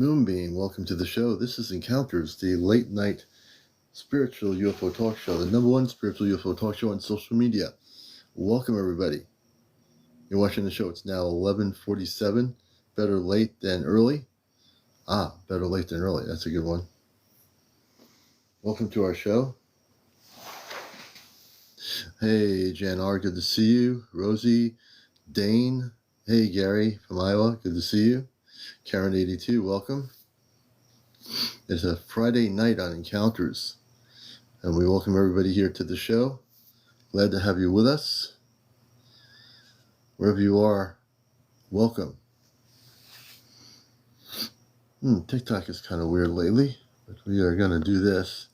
Moonbeam, welcome to the show. This is Encounters, the late night spiritual UFO talk show, the number one spiritual UFO talk show on social media. Welcome, everybody. You're watching the show. It's now 11:47. Better late than early. Better late than early. That's a good one. Welcome to our show. Hey, Jan R., good to see you. Rosie, Dane. Hey, Gary from Iowa, good to see you. Karen 82, welcome. It's a Friday night on Encounters, and we welcome everybody here to the show. Glad to have you with us. Wherever you are, welcome. TikTok is kind of weird lately, but we are going to do this.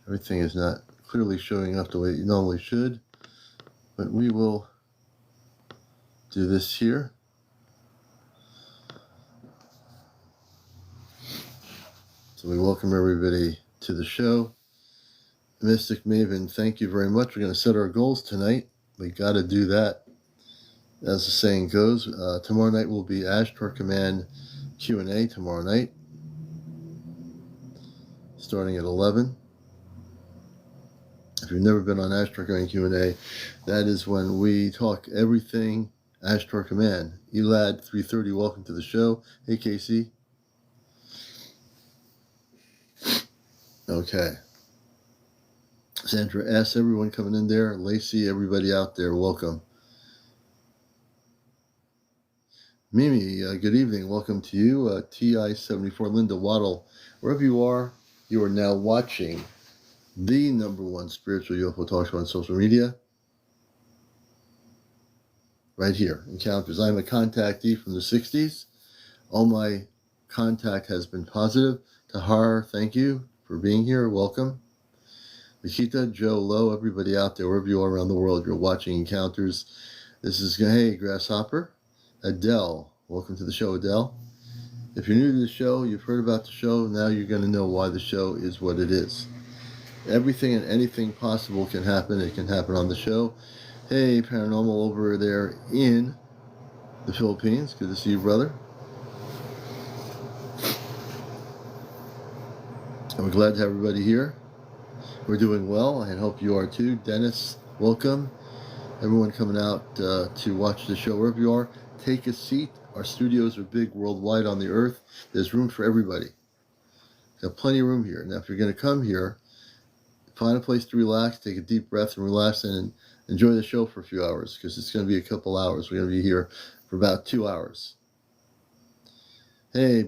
Everything is not clearly showing up the way it normally should, but we will do this here. So we welcome everybody to the show. Mystic Maven, thank you very much. We're going to set our goals tonight. We got to do that. As the saying goes, tomorrow night will be Ashtar Command Q&A tomorrow night, starting at 11. If you've never been on Ashtar Command Q&A, that is when we talk everything Ashtar Command. Elad 330, welcome to the show. Hey, Casey. Okay. Sandra S., everyone coming in there. Lacey, everybody out there, welcome. Mimi, good evening. Welcome to you. TI74, Linda Waddle. Wherever you are now watching the number one spiritual UFO talk show on social media. Right here, Encounters. I'm a contactee from the 60s. All my contact has been positive. Tahar, thank you for being here. Welcome. Nikita, Joe, Lowe, everybody out there, wherever you are around the world, you're watching Encounters. This is, hey, Grasshopper. Adele, welcome to the show, Adele. If you're new to the show, you've heard about the show, now you're going to know why the show is what it is. Everything and anything possible can happen. It can happen on the show. Hey, Paranormal over there in the Philippines. Good to see you, brother. And we're glad to have everybody here. We're doing well. I hope you are too. Dennis, welcome. Everyone coming out to watch the show, wherever you are, take a seat. Our studios are big worldwide on the earth. There's room for everybody. Got plenty of room here. Now, if you're going to come here, find a place to relax, take a deep breath and relax, and enjoy the show for a few hours, because it's going to be a couple hours. We're going to be here for about 2 hours. Hey,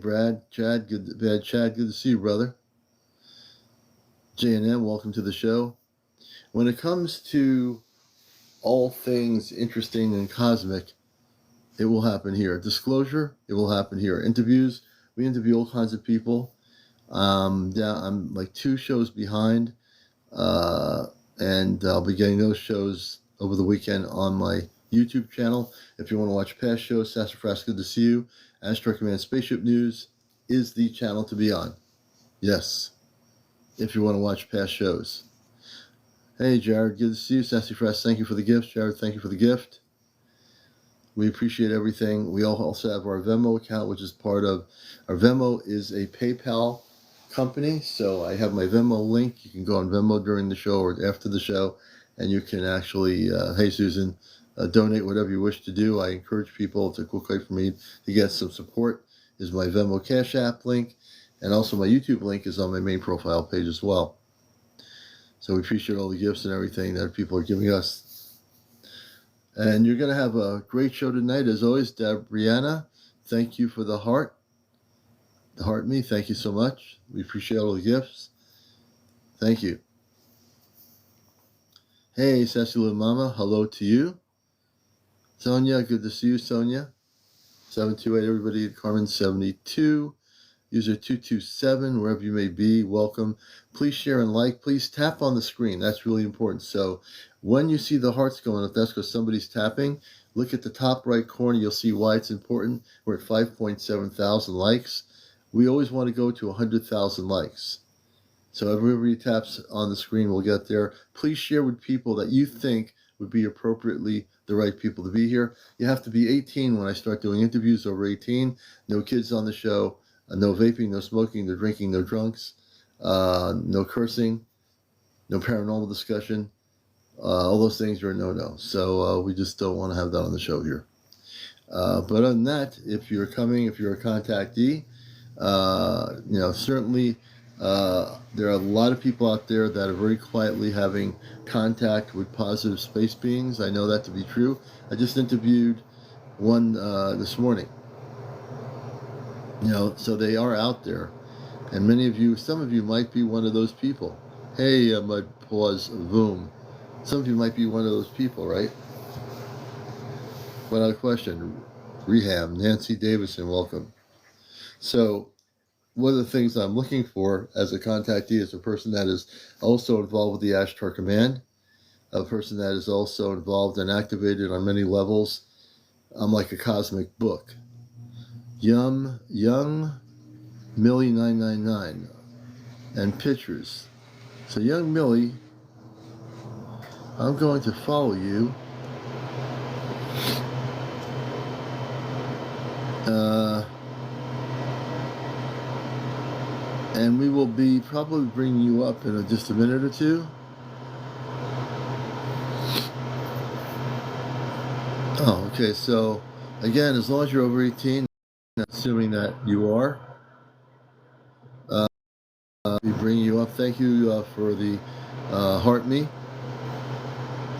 Chad, good to see you, brother. J&M, welcome to the show. When it comes to all things interesting and cosmic, it will happen here. Disclosure, it will happen here. Interviews, we interview all kinds of people. I'm like 2 shows behind, and I'll be getting those shows over the weekend on my YouTube channel. If you want to watch past shows, Sassafras, good to see you. Ashtar Command Spaceship News is the channel to be on. Yes, if you want to watch past shows. Hey, Jared, good to see you. Sassafras, thank you for the gift. Jared, thank you for the gift. We appreciate everything. We also have our Venmo account, which is part of our Venmo is a PayPal company. So I have my Venmo link. You can go on Venmo during the show or after the show, and you can actually, hey, Susan, donate whatever you wish to do. I encourage people. It's a quick way for me to get some support. Is my Venmo Cash App link, and also my YouTube link is on my main profile page as well. So we appreciate all the gifts and everything that people are giving us. And you're going to have a great show tonight. As always, Brianna, thank you for the heart. The heart me, thank you so much. We appreciate all the gifts. Thank you. Hey, Sassy Little Mama, hello to you. Sonia, good to see you, Sonia. 728, everybody. Carmen, 72. User 227, wherever you may be, welcome. Please share and like. Please tap on the screen. That's really important. So when you see the hearts going up, that's because somebody's tapping. Look at the top right corner. You'll see why it's important. We're at 5.7 thousand likes. We always want to go to 100,000 likes. So everybody taps on the screen will get there. Please share with people that you think would be appropriately the right people to be here. You have to be 18 when I start doing interviews, over 18. No kids on the show. no vaping, no smoking, no drinking, no drunks, no cursing, no paranormal discussion. All those things are a no-no. So we just don't want to have that on the show here. But other than that, if you're a contactee, certainly there are a lot of people out there that are very quietly having contact with positive space beings. I know that to be true. I just interviewed one this morning. So they are out there. And some of you might be one of those people. Hey, Mud Paws Boom. Some of you might be one of those people, right? Without question. Rehab, Nancy Davison, welcome. So, one of the things I'm looking for as a contactee is a person that is also involved with the Ashtar Command, a person that is also involved and activated on many levels. I'm like a cosmic book. Young Millie 999 and pictures. So, young Millie, I'm going to follow you. And we will be probably bringing you up in just a minute or two. Oh, okay. So, again, as long as you're over 18, assuming that you are, we bring you up. Thank you for the heart me.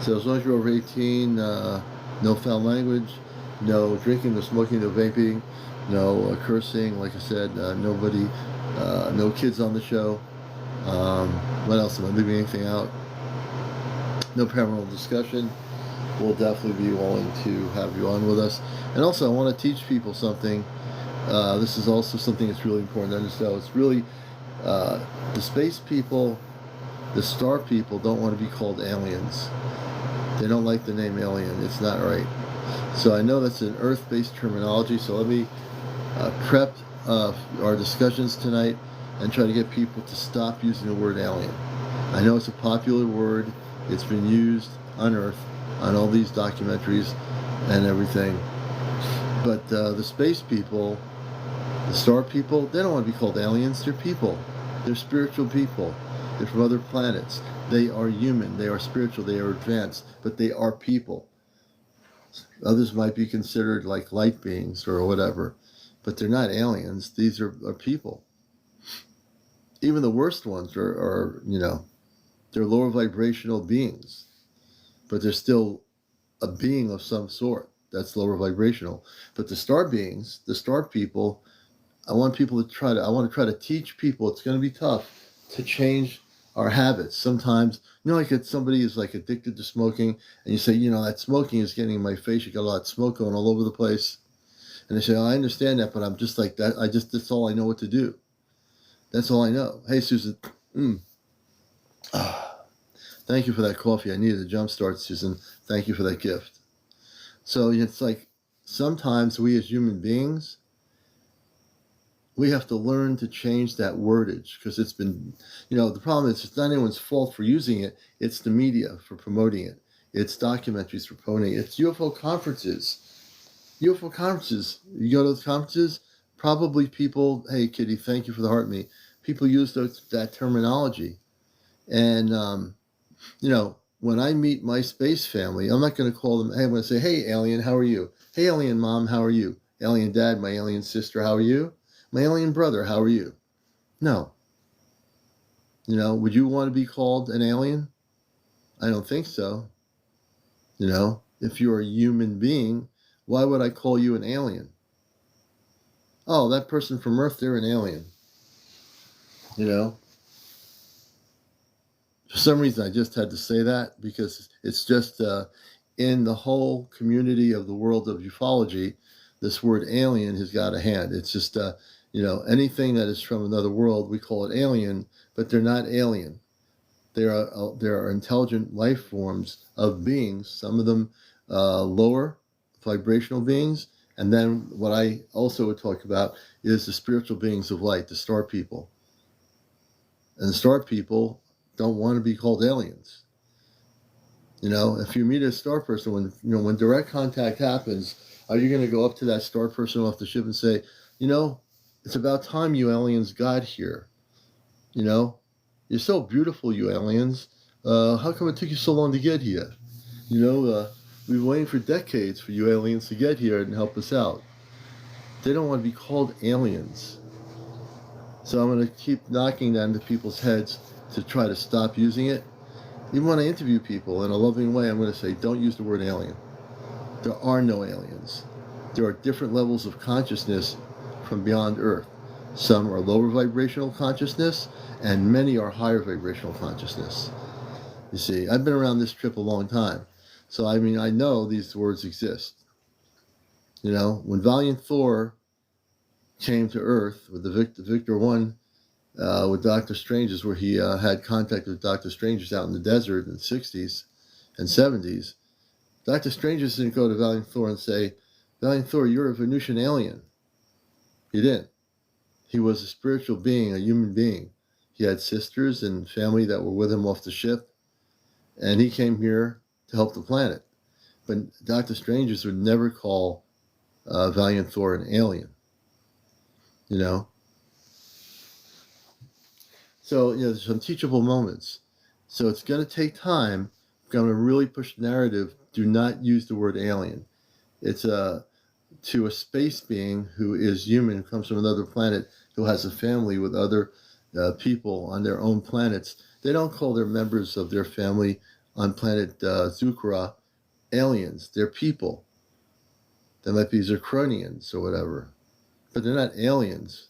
So, as long as you're over 18, no foul language, no drinking, no smoking, no vaping, no cursing. Like I said, nobody, no kids on the show. What else? Am I leaving anything out? No paranormal discussion. We'll definitely be willing to have you on with us. And also, I want to teach people something. This is also something that's really important to understand. It's really the space people, the star people don't want to be called aliens. They don't like the name alien. It's not right. So I know that's an Earth-based terminology. So let me prep our discussions tonight and try to get people to stop using the word alien. I know it's a popular word. It's been used on Earth, on all these documentaries and everything. But the space people, the star people, they don't want to be called aliens. They're people. They're spiritual people. They're from other planets. They are human. They are spiritual. They are advanced. But they are people. Others might be considered like light beings or whatever. But they're not aliens. These are people. Even the worst ones are they're lower vibrational beings. But they're still a being of some sort that's lower vibrational. But the star beings, the star people, I want to try to teach people. It's going to be tough to change our habits. Sometimes, like if somebody is like addicted to smoking and you say, that smoking is getting in my face. You got a lot of smoke going all over the place. And they say, I understand that, but I'm just like that. That's all I know what to do. That's all I know. Hey, Susan. Thank you for that coffee. I needed a jump start, Susan. Thank you for that gift. So it's like sometimes we as human beings, we have to learn to change that wordage because it's been, the problem is it's not anyone's fault for using it. It's the media for promoting it. It's documentaries for promoting it. It's UFO conferences. UFO conferences. You go to those conferences, probably people, hey, Kitty, thank you for the heart me. People use that terminology. And, when I meet my space family, I'm not going to call them, hey, I'm going to say, hey, alien, how are you? Hey, alien mom, how are you? Alien dad, my alien sister, how are you? My alien brother, how are you? No. Would you want to be called an alien? I don't think so. If you're a human being, why would I call you an alien? Oh, that person from Earth, they're an alien. For some reason, I just had to say that because it's just in the whole community of the world of ufology, this word alien has got a hand. It's just, anything that is from another world, we call it alien, but they're not alien. There are intelligent life forms of beings, some of them lower vibrational beings. And then what I also would talk about is the spiritual beings of light, the star people. And the star people don't want to be called aliens. If you meet a star person, when direct contact happens, are you going to go up to that star person off the ship and say, It's about time you aliens got here. You know, you're so beautiful, you aliens. How come it took you so long to get here? We've been waiting for decades for you aliens to get here and help us out. They don't want to be called aliens. So I'm going to keep knocking that into people's heads to try to stop using it. Even when I interview people in a loving way, I'm going to say, don't use the word alien. There are no aliens. There are different levels of consciousness from beyond Earth. Some are lower vibrational consciousness, and many are higher vibrational consciousness. You see, I've been around this trip a long time. So, I know these words exist. When Valiant Thor came to Earth with the Victor 1 with Dr. Strange's, where he had contact with Dr. Strange's out in the desert in the 60s and 70s, Dr. Strange's didn't go to Valiant Thor and say, Valiant Thor, you're a Venusian alien. He didn't. He was a spiritual being, a human being. He had sisters and family that were with him off the ship, and he came here to help the planet. But Dr. Strange's would never call Valiant Thor an alien. So, there's some teachable moments. So it's going to take time. I'm going to really push the narrative. Do not use the word alien. It's to a space being who is human, who comes from another planet, who has a family with other people on their own planets. They don't call their members of their family on planet Zukra aliens. They're people. They might be Zirconians or whatever. But they're not aliens.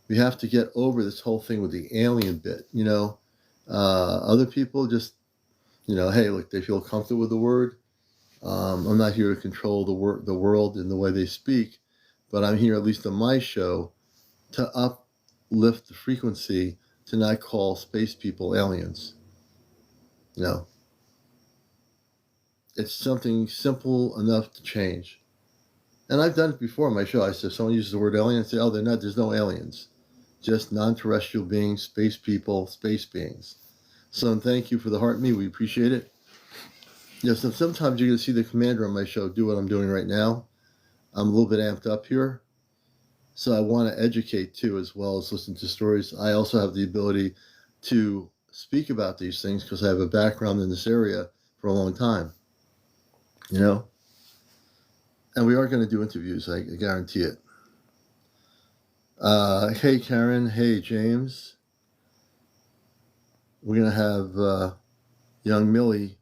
We have to get over this whole thing with the alien bit. Other people just, hey, look, they feel comfortable with the word. I'm not here to control the world in the way they speak, but I'm here, at least on my show, to uplift the frequency to not call space people aliens. It's something simple enough to change. And I've done it before on my show. I said, if someone uses the word alien, I say, oh, there's no aliens. Just non-terrestrial beings, space people, space beings. So thank you for the heart me. We appreciate it. So sometimes you're going to see the commander on my show do what I'm doing right now. I'm a little bit amped up here. So I want to educate too, as well as listen to stories. I also have the ability to speak about these things because I have a background in this area for a long time. And we are going to do interviews, I guarantee it. Hey, Karen. Hey, James. We're going to have young Millie,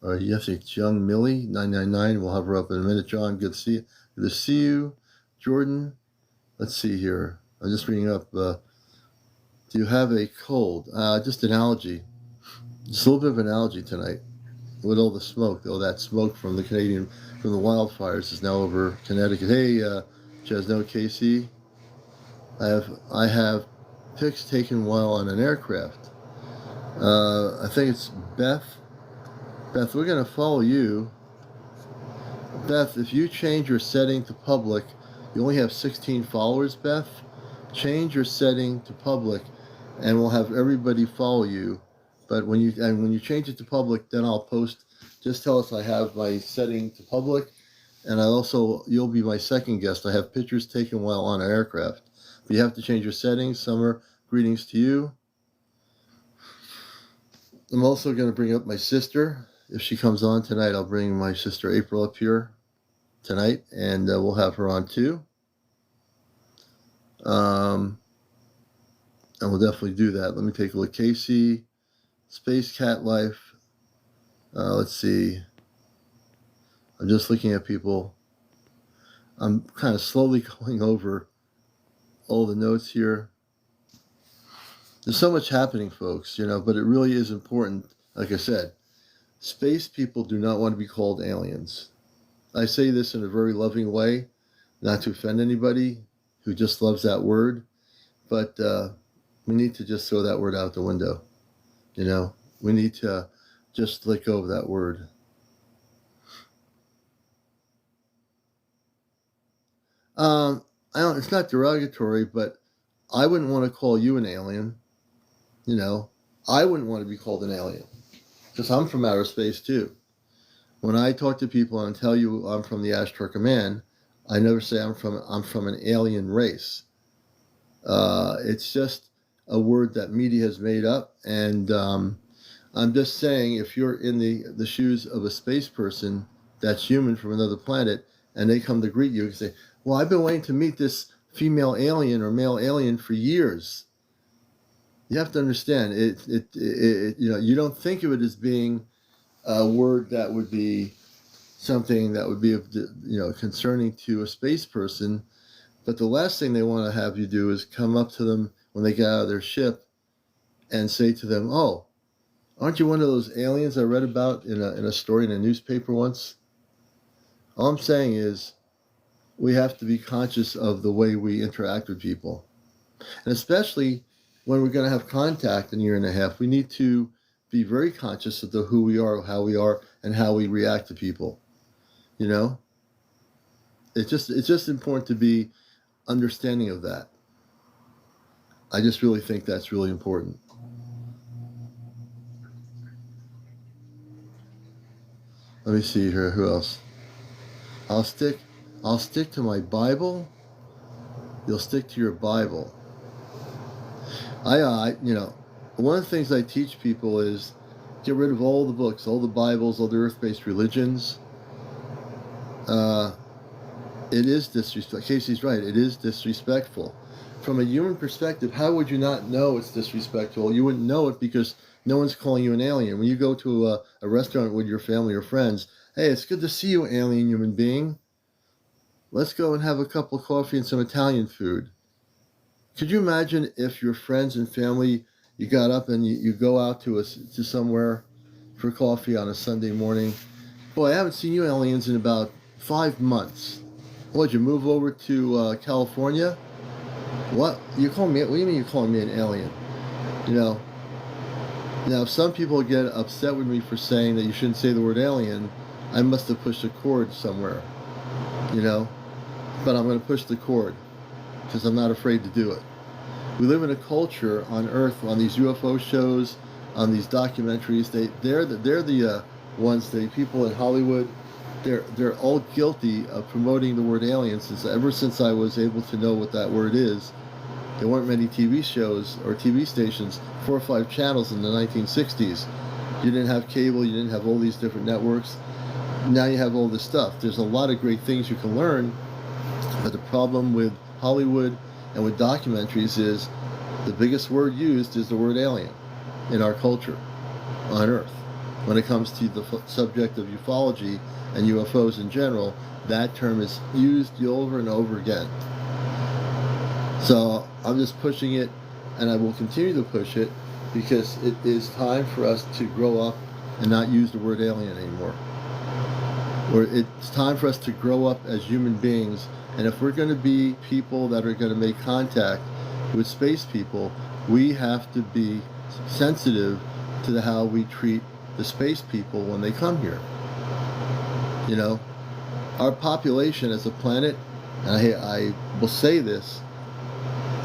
or yes, it's young Millie, 999. We'll have her up in a minute. John, good to see you. Jordan, let's see here. I'm just reading up. Do you have a cold? Just an allergy. Just a little bit of an allergy tonight. With all the smoke, that smoke from the wildfires is now over Connecticut. Hey, Chesno Casey, I have pics taken while on an aircraft. I think it's Beth. Beth, we're going to follow you. Beth, if you change your setting to public, you only have 16 followers, Beth. Change your setting to public, and we'll have everybody follow you. But when you change it to public, then I'll post. Just tell us I have my setting to public, and you'll be my second guest. I have pictures taken while on an aircraft. But you have to change your settings. Summer, greetings to you. I'm also going to bring up my sister. If she comes on tonight, I'll bring my sister April up here tonight, and we'll have her on too. And we'll definitely do that. Let me take a look. Casey, Space Cat Life. Let's see. I'm just looking at people. I'm kind of slowly going over all the notes here. There's so much happening, folks, but it really is important. Like I said, space people do not want to be called aliens. I say this in a very loving way, not to offend anybody who just loves that word, but we need to just throw that word out the window. We need to just let go of that word. It's not derogatory, but I wouldn't want to call you an alien. I wouldn't want to be called an alien because I'm from outer space too. When I talk to people and tell you I'm from the Ashtar Command, I never say I'm from an alien race. It's just a word that media has made up. And I'm just saying, if you're in the shoes of a space person that's human from another planet, and they come to greet you and say, well, I've been waiting to meet this female alien or male alien for years. You have to understand, you don't think of it as being a word that would be something that would be, concerning to a space person. But the last thing they want to have you do is come up to them when they get out of their ship and say to them, oh, aren't you one of those aliens I read about in a story in a newspaper once? All I'm saying is we have to be conscious of the way we interact with people. And especially when we're going to have contact in a year and a half, we need to be very conscious of who we are, how we are, and how we react to people. You know? It's just important to be understanding of that. I just really think that's really important. Let me see here. Who else? I'll stick to my Bible. You'll stick to your Bible. One of the things I teach people is get rid of all the books, all the Bibles, all the earth-based religions. It is disrespectful. Casey's right. It is disrespectful. From a human perspective, how would you not know it's disrespectful? You wouldn't know it because no one's calling you an alien. When you go to a restaurant with your family or friends, hey, it's good to see you, alien human being. Let's go and have a cup of coffee and some Italian food. Could you imagine if your friends and family, you got up and you go out to somewhere for coffee on a Sunday morning? Boy, I haven't seen you aliens in about 5 months. What, you move over to California? What? You call me? What do you mean you're calling me an alien? Now, if some people get upset with me for saying that you shouldn't say the word alien, I must have pushed a chord somewhere, But I'm going to push the chord because I'm not afraid to do it. We live in a culture on Earth, on these UFO shows, on these documentaries. They're the ones, the people in Hollywood. They're all guilty of promoting the word alien ever since I was able to know what that word is. There weren't many TV shows or TV stations, 4 or 5 channels in the 1960s. You didn't have cable, you didn't have all these different networks. Now you have all this stuff. There's a lot of great things you can learn, but the problem with Hollywood and with documentaries is the biggest word used is the word alien in our culture on Earth. When it comes to the subject of ufology and UFOs in general, that term is used over and over again. So I'm just pushing it, and I will continue to push it because it is time for us to grow up and not use the word alien anymore. Or it's time for us to grow up as human beings, and if we're going to be people that are going to make contact with space people, we have to be sensitive to how we treat the space people when they come here. Our population as a planet, and I will say this,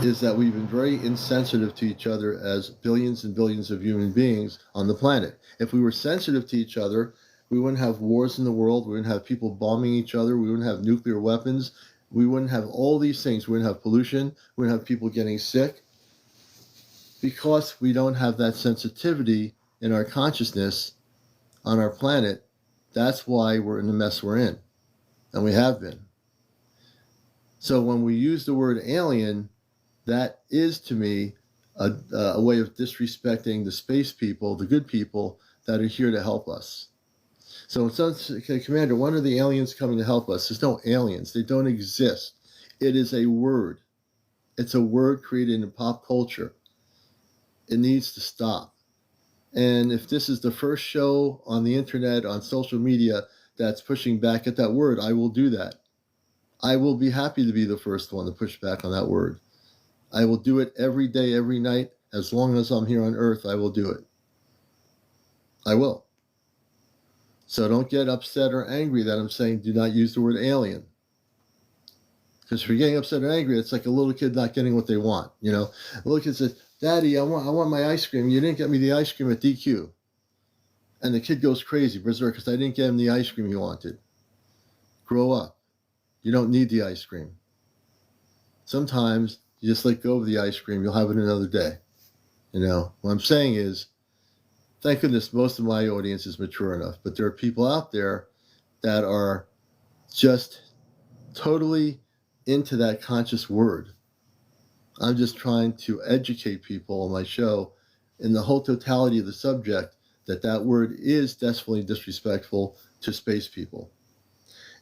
is that we've been very insensitive to each other as billions and billions of human beings on the planet. If we were sensitive to each other, we wouldn't have wars in the world, we wouldn't have people bombing each other, we wouldn't have nuclear weapons, we wouldn't have all these things, we wouldn't have pollution, we wouldn't have people getting sick, because we don't have that sensitivity in our consciousness on our planet. That's why we're in the mess we're in, and we have been. So when we use the word alien, that is to me a way of disrespecting the space people, the good people that are here to help us. So when someone says, okay, Commander, when are the aliens coming to help us? There's no aliens. They don't exist. It is a word. It's a word created in pop culture. It needs to stop. And if this is the first show on the internet, on social media, that's pushing back at that word, I will do that. I will be happy to be the first one to push back on that word. I will do it every day, every night. As long as I'm here on Earth, I will do it. I will. So don't get upset or angry that I'm saying do not use the word alien. Because if you're getting upset or angry, it's like a little kid not getting what they want. A little kid says, Daddy, I want my ice cream. You didn't get me the ice cream at DQ. And the kid goes crazy, berserk, because I didn't get him the ice cream he wanted. Grow up. You don't need the ice cream. Sometimes You just let go of the ice cream. You'll have it another day. What I'm saying is, thank goodness most of my audience is mature enough, but there are people out there that are just totally into that conscious word. I'm just trying to educate people on my show in the whole totality of the subject that word is definitely disrespectful to space people.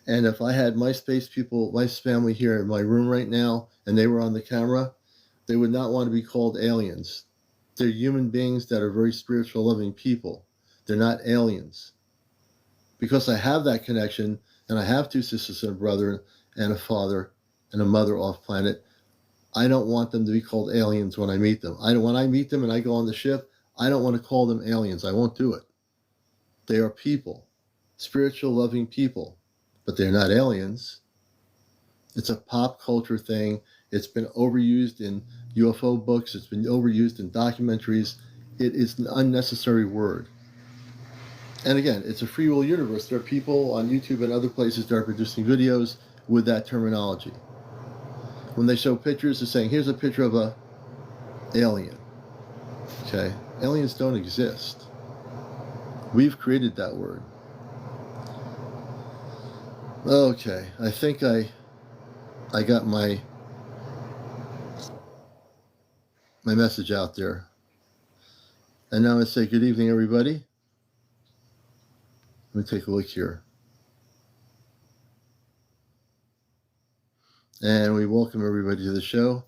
And if I had my space people, my family here in my room right now, and they were on the camera, they would not want to be called aliens. They're human beings that are very spiritual, loving people. They're not aliens. Because I have that connection, and I have two sisters and a brother and a father and a mother off planet, I don't want them to be called aliens when I meet them. When I meet them and I go on the ship, I don't want to call them aliens. I won't do it. They are people, spiritual, loving people, but they're not aliens. It's a pop culture thing. It's been overused in UFO books. It's been overused in documentaries. It is an unnecessary word. And again, it's a free will universe. There are people on YouTube and other places that are producing videos with that terminology. When they show pictures, they're saying, here's a picture of a alien. Okay? Aliens don't exist. We've created that word. Okay, I think I got my message out there. And now I say good evening, everybody. Let me take a look here. And we welcome everybody to the show.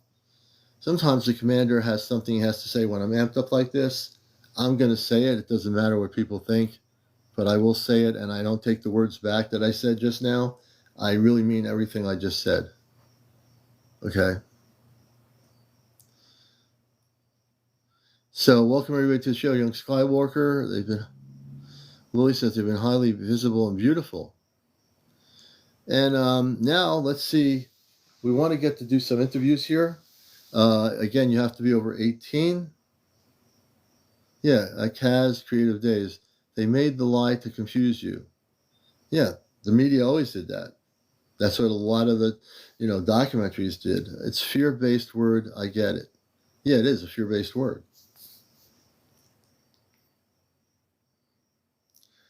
Sometimes the commander has something he has to say when I'm amped up like this. I'm going to say it. It doesn't matter what people think, but I will say it, and I don't take the words back that I said just now. I really mean everything I just said. Okay? So, welcome everybody to the show. Young Skywalker. Lily says they've been highly visible and beautiful. And now, let's see. We want to get to do some interviews here. Again, you have to be over 18. Yeah, Kaz Creative Days. They made the lie to confuse you. Yeah, the media always did that. That's what a lot of the, documentaries did. It's fear-based word. I get it. Yeah, it is a fear-based word.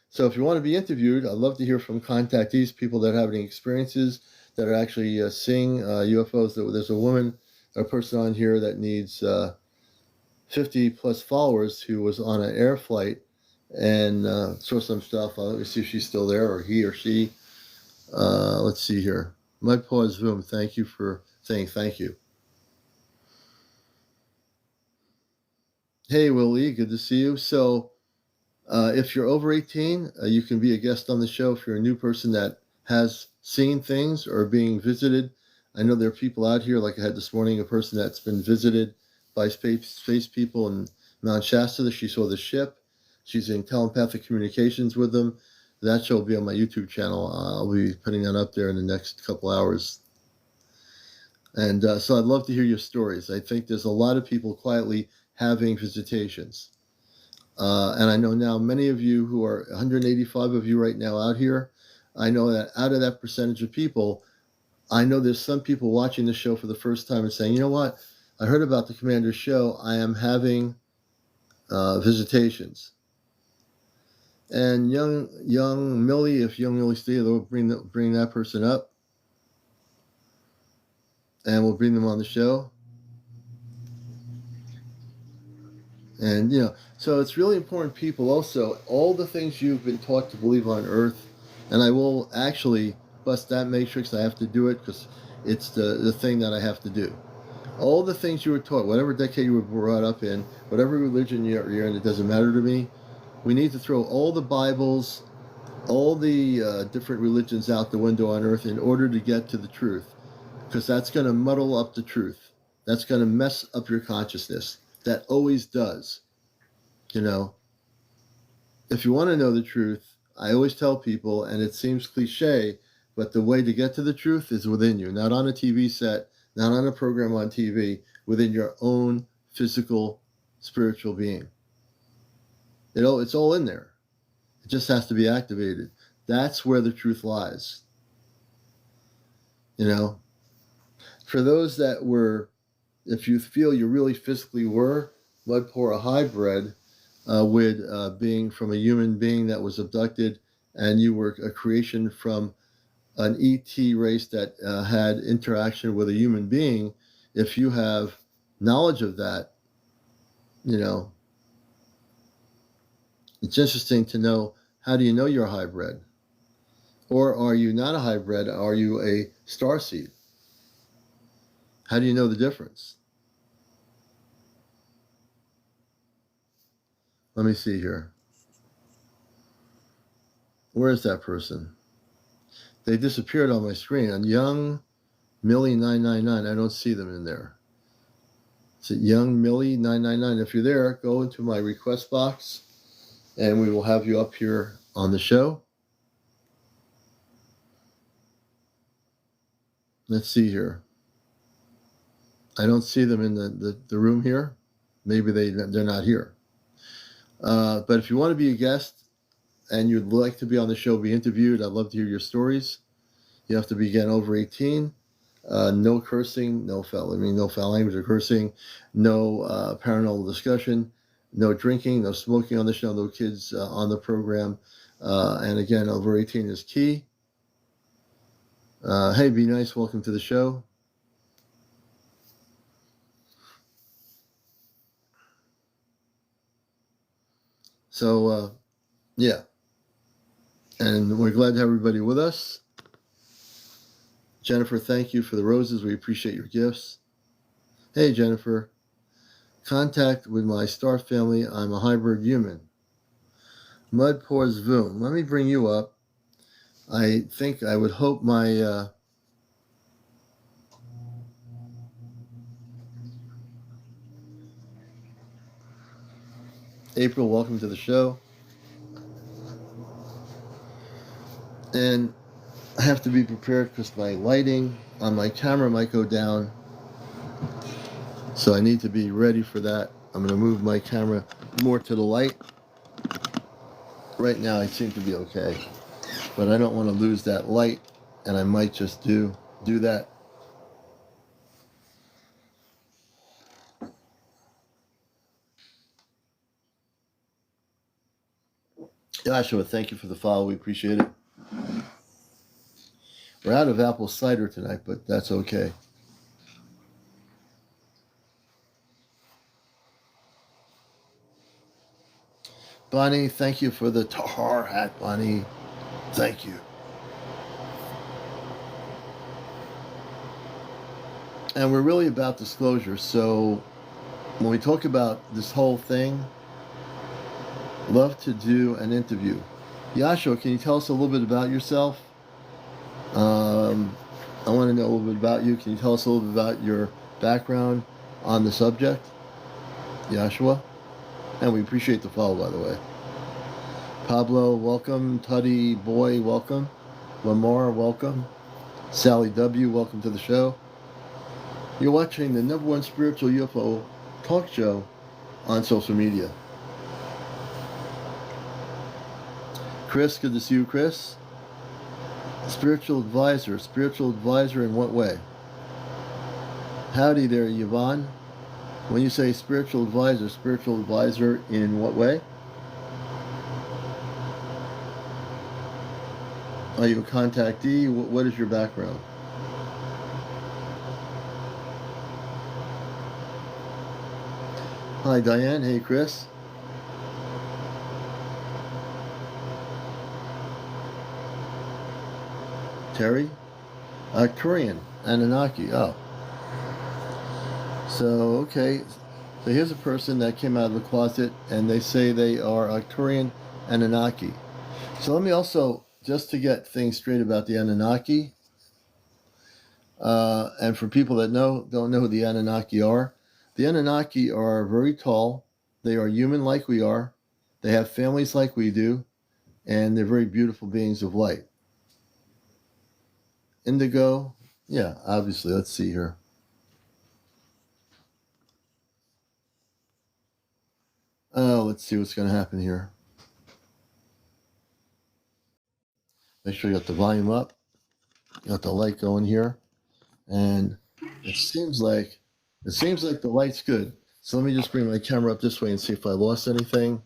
So if you want to be interviewed, I'd love to hear from contactees, people that have any experiences that are actually seeing UFOs. There's a person on here that needs 50 plus followers who was on an air flight and saw some stuff. Let me see if she's still there, or he or she. Let's see here. My pause Zoom. Thank you for saying thank you. Hey, Willie. Good to see you. So if you're over 18, you can be a guest on the show. If you're a new person that has seen things or being visited, I know there are people out here, like I had this morning, a person that's been visited by space people in Mount Shasta. She saw the ship. She's in telepathic communications with them. That show will be on my YouTube channel. I'll be putting that up there in the next couple hours. And so I'd love to hear your stories. I think there's a lot of people quietly having visitations. And I know now many of you who are 185 of you right now out here, I know that out of that percentage of people, I know there's some people watching the show for the first time and saying, you know what, I heard about the Commander's show. I am having visitations. And young Millie, if young Millie's still, they'll bring that person up. And we'll bring them on the show. And, so it's really important, people, also, all the things you've been taught to believe on Earth, and I will actually bust that matrix. I have to do it because it's the thing that I have to do. All the things you were taught, whatever decade you were brought up in, whatever religion you're in, it doesn't matter to me. We need to throw all the Bibles, all the different religions out the window on Earth in order to get to the truth, because that's going to muddle up the truth. That's going to mess up your consciousness. That always does. If you want to know the truth, I always tell people, and it seems cliche, but the way to get to the truth is within you, not on a TV set, not on a program on TV, within your own physical, spiritual being. It's all in there. It just has to be activated. That's where the truth lies. For those that were if you feel you really physically were Mudpore a hybrid with being from a human being that was abducted, and you were a creation from an ET race that had interaction with a human being, if you have knowledge of that, you know, it's interesting to know, how do you know you're a hybrid? Or are you not a hybrid? Are you a starseed? How do you know the difference? Let me see here. Where is that person? They disappeared on my screen. On Young Millie 999. I don't see them in there. It's Young Millie 999. If you're there, go into my request box and we will have you up here on the show. Let's see here. I don't see them in the room here. Maybe they're not here. But if you want to be a guest and you'd like to be on the show, be interviewed, I'd love to hear your stories. You have to be, again, over 18. No cursing, no foul language or cursing, no paranormal discussion, no drinking, no smoking on the show, no kids on the program. And again, over 18 is key. Hey, Be Nice, welcome to the show. So, yeah. And we're glad to have everybody with us. Jennifer, thank you for the roses. We appreciate your gifts. Hey, Jennifer. Contact with my star family. I'm a hybrid human. Mud pours Voom. Let me bring you up. I would hope my April, welcome to the show. And I have to be prepared because my lighting on my camera might go down. So I need to be ready for that. I'm going to move my camera more to the light. Right now I seem to be okay. But I don't want to lose that light, and I might just do that. Yeshua, thank you for the follow. We appreciate it. We're out of apple cider tonight, but that's okay. Bonnie, thank you for the tar hat, Bonnie. Thank you. And we're really about disclosure. So when we talk about this whole thing, love to do an interview. Yashua, can you tell us a little bit about yourself? I want to know a little bit about you. Can you tell us a little bit about your background on the subject? Yashua? And we appreciate the follow, by the way. Pablo, welcome. Tuddy Boy, welcome. Lamar, welcome. Sally W., welcome to the show. You're watching the #1 spiritual UFO talk show on social media. Chris, good to see you, Chris. Spiritual advisor. Spiritual advisor in what way? Howdy there, Yvonne. When you say spiritual advisor in what way? Are you a contactee? What is your background? Hi, Diane. Hey, Chris. Terry? Arcturian, Anunnaki. Oh. So, okay. So here's a person that came out of the closet and they say they are Arcturian Anunnaki. So let me also, just to get things straight about the Anunnaki, and for people that don't know who the Anunnaki are, the Anunnaki are very tall. They are human like we are. They have families like we do. And they're very beautiful beings of light. Indigo, yeah, obviously. Let's see here. Oh, let's see what's going to happen here. Make sure you got the volume up. You got the light going here. And it seems like It seems like the light's good. So let me just bring my camera up this way and see if I lost anything.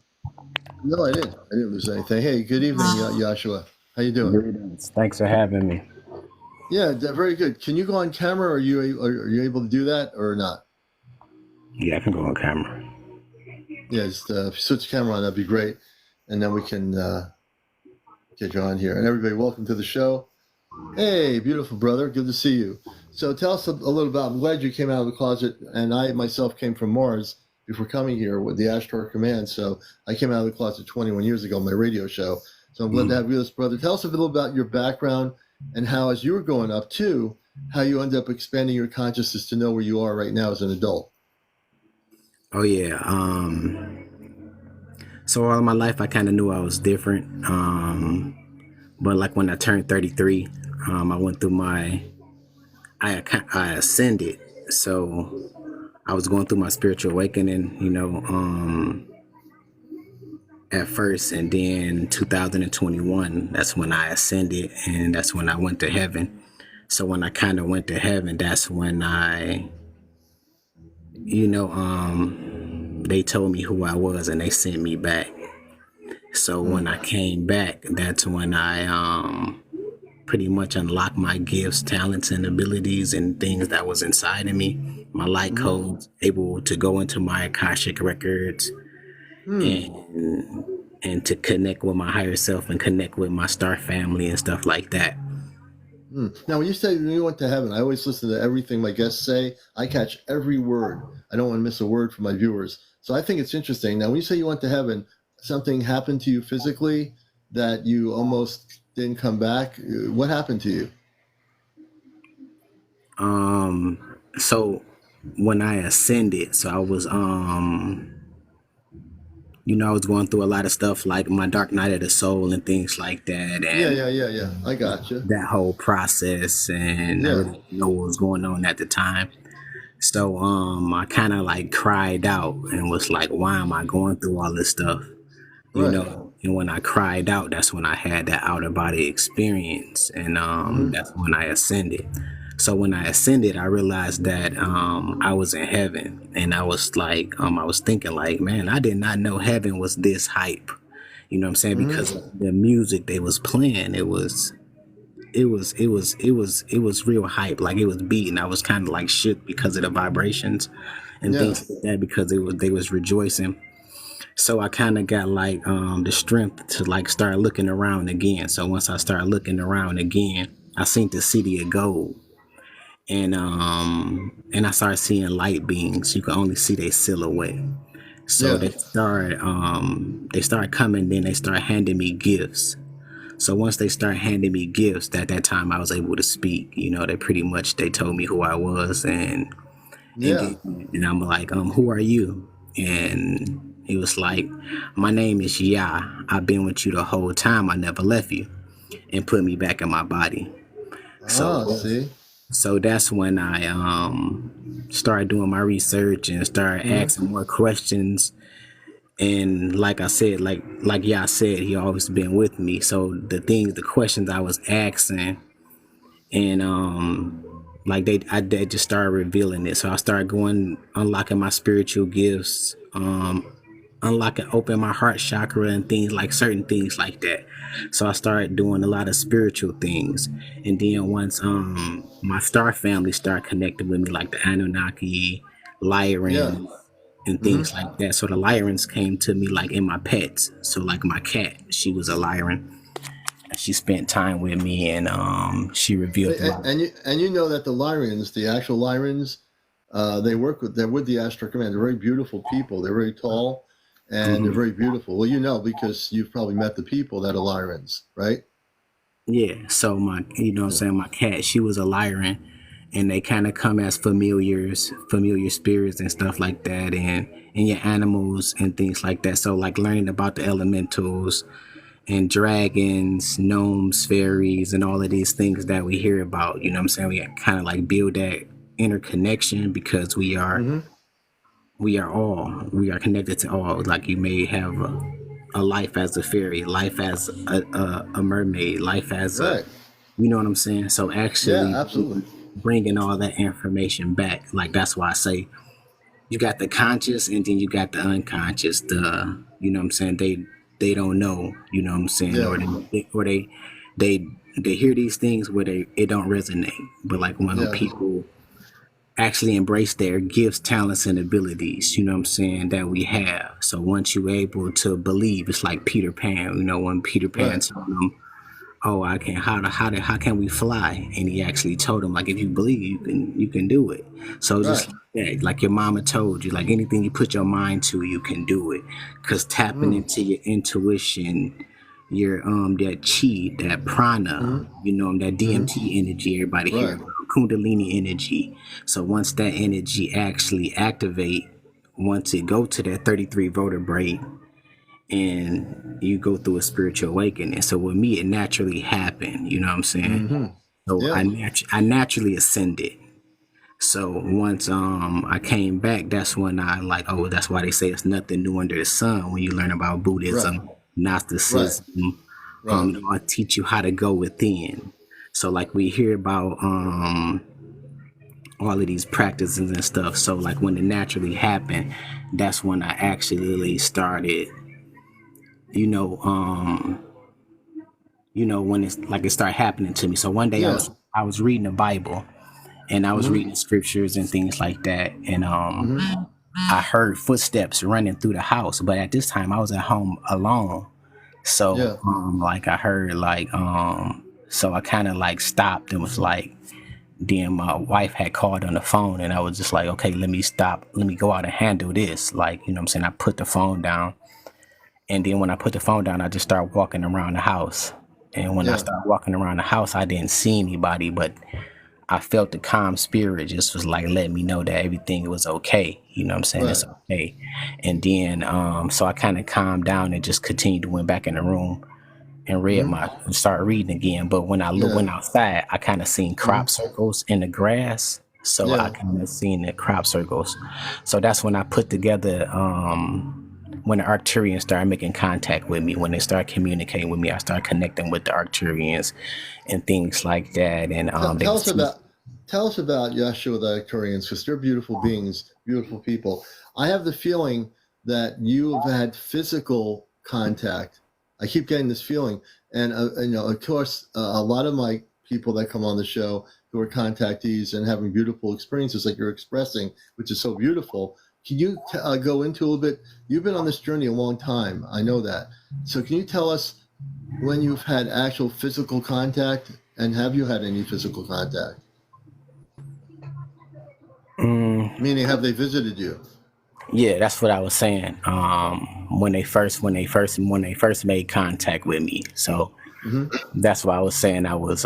No, I didn't. I didn't lose anything. Hey, good evening, Yeshua. How you doing? Greetings. Thanks for having me. Yeah, very good. Can you go on camera? Are you able to do that or not? Yeah, I can go on camera. Yeah, just if you switch the camera on, that'd be great, and then we can get you on here. And everybody, welcome to the show. Hey, beautiful brother, good to see you. So tell us a little about. I'm glad you came out of the closet, and I myself came from Mars before coming here with the Ashtar Command. So I came out of the closet 21 years ago on my radio show. So I'm glad to have you with us, brother. Tell us a little about your background and how, as you were growing up too, how you ended up expanding your consciousness to know where you are right now as an adult. Oh yeah. So all my life I kind of knew I was different. But like when I turned 33, I went through I ascended. So I was going through my spiritual awakening, at first, and then 2021, that's when I ascended, and that's when I went to heaven. So when I kind of went to heaven, that's when they told me who I was and they sent me back. So when I came back, that's when I pretty much unlocked my gifts, talents, and abilities and things that was inside of me. My light codes, able to go into my Akashic records and to connect with my higher self and connect with my star family and stuff like that. Now, when you say you went to heaven, I always listen to everything my guests say. I catch every word. I don't want to miss a word for my viewers. So I think it's interesting. Now, when you say you went to heaven, something happened to you physically that you almost didn't come back. What happened to you? So when I ascended, so I was I was going through a lot of stuff like my dark night of the soul and things like that, and Yeah. I got you. that whole process, and I Yeah. really didn't know what was going on at the time. So I kind of like cried out and was like, why am I going through all this stuff? Right. And when I cried out, that's when I had that outer body experience, and that's when I ascended. So when I ascended, I realized that I was in heaven, and I was like, I was thinking like, man, I did not know heaven was this hype. You know what I'm saying? Because of the music they was playing, it was real hype. Like it was beating. I was kind of like shook because of the vibrations and Yeah. things like that, because they was rejoicing. So I kind of got like the strength to like start looking around again. So once I started looking around again, I seen the city of gold, and I started seeing light beings. You could only see their silhouette. So Yeah. they started coming. Then they started handing me gifts. So once they started handing me gifts, at that time I was able to speak. They pretty much they told me who I was, Yeah. and I'm like, who are you? And he was like, my name is Yah. I've been with you the whole time. I never left you, and put me back in my body. Ah, So see. so that's when I started doing my research and started asking more questions. And like I said, like Yah said, he always been with me. So the questions I was asking, and like they just started revealing it. So I started going, unlocking my spiritual gifts, unlocking, open my heart chakra and things like certain things like that. So I started doing a lot of spiritual things. And then once my star family started connecting with me, like the Anunnaki, Yeah. Lyran, and things like that. So the Lyrans came to me like in my pets. So like my cat, she was a Lyran. She spent time with me, and she revealed a lot. And you know that the Lyrians, the actual Lyrians, they're with the Astro Command. They're very beautiful people. They're very tall and they're very beautiful. Well, you know, because you've probably met the people that are Lyrians, right? Yeah, so what I'm saying, my cat, she was a Lyran, and they kind of come as familiar spirits and stuff like that, and your animals and things like that. So like learning about the elementals and dragons, gnomes, fairies, and all of these things that we hear about. You know what I'm saying? We kind of like build that interconnection because we are connected to all. Like you may have a life as a fairy, life as a mermaid, life as a, Right. you know what I'm saying? So Yeah, actually absolutely. bringing all that information back. Like that's why I say you got the conscious and then you got the unconscious. The you know what I'm saying, they don't know, you know what I'm saying, Yeah. or they they hear these things where it don't resonate. But like when Yeah. people actually embrace their gifts, talents, and abilities, you know what I'm saying, that we have. So once you're able to believe, it's like Peter Pan, you know, when Peter Pan Right. told him, "Oh, I can how can we fly?" And he actually told him, like, if you believe, you can do it. So just Right. like that, like your mama told you, like anything you put your mind to, you can do it. Cause tapping Mm. into your intuition, your that chi, that prana, Mm-hmm. you know, that Mm-hmm. DMT energy, everybody hear Right. about Kundalini energy. So once that energy actually activate, once it go to that 33 vertebrae and you go through a spiritual awakening. So with me, it naturally happened. You know what I'm saying? Mm-hmm. So Yeah. I naturally ascended. So once I came back, that's when I like, oh, that's why they say it's nothing new under the sun. When you learn about Right. Buddhism, Right. Gnosticism, Right. I'll teach you how to go within. So like we hear about all of these practices and stuff. So like when it naturally happened, that's when I actually started, you know, when it's like it started happening to me. So one day Yeah. I was reading the Bible and I was Mm-hmm. reading scriptures and things like that, and Mm-hmm. I heard footsteps running through the house. But at this time I was at home alone, so Yeah. like I heard so I kind of like stopped and was like, then my wife had called on the phone and I was just like, okay, let me stop, let me go out and handle this, like, you know what I'm saying. I put the phone down, and then when I put the phone down, I just started walking around the house. And when I Yeah. started walking around the house, I didn't see anybody, but I felt the calm spirit just was like letting me know that everything was okay. You know what I'm saying? Right. It's okay. And then, so I kind of calmed down and just continued to went back in the room and Mm-hmm. started reading again. But when Yeah. went outside, I kind of seen Mm-hmm. crop circles in the grass. So I Yeah. kind of seen the crop circles. So that's when I put together, when the Arcturians started making contact with me, when they started communicating with me, I started connecting with the Arcturians and things like that. And Tell, they tell was us about tell us about Yeshua the Victorians, because they're beautiful beings, beautiful people. I have the feeling that you have had physical contact. I keep getting this feeling, and of course, a lot of my people that come on the show who are contactees and having beautiful experiences like you're expressing, which is so beautiful. Can you go into a little bit? You've been on this journey a long time. I know that. So can you tell us when you've had actual physical contact, and have you had any physical contact? Meaning, have they visited you? Yeah, that's what I was saying. When they first made contact with me. So Mm-hmm. that's why I was saying I was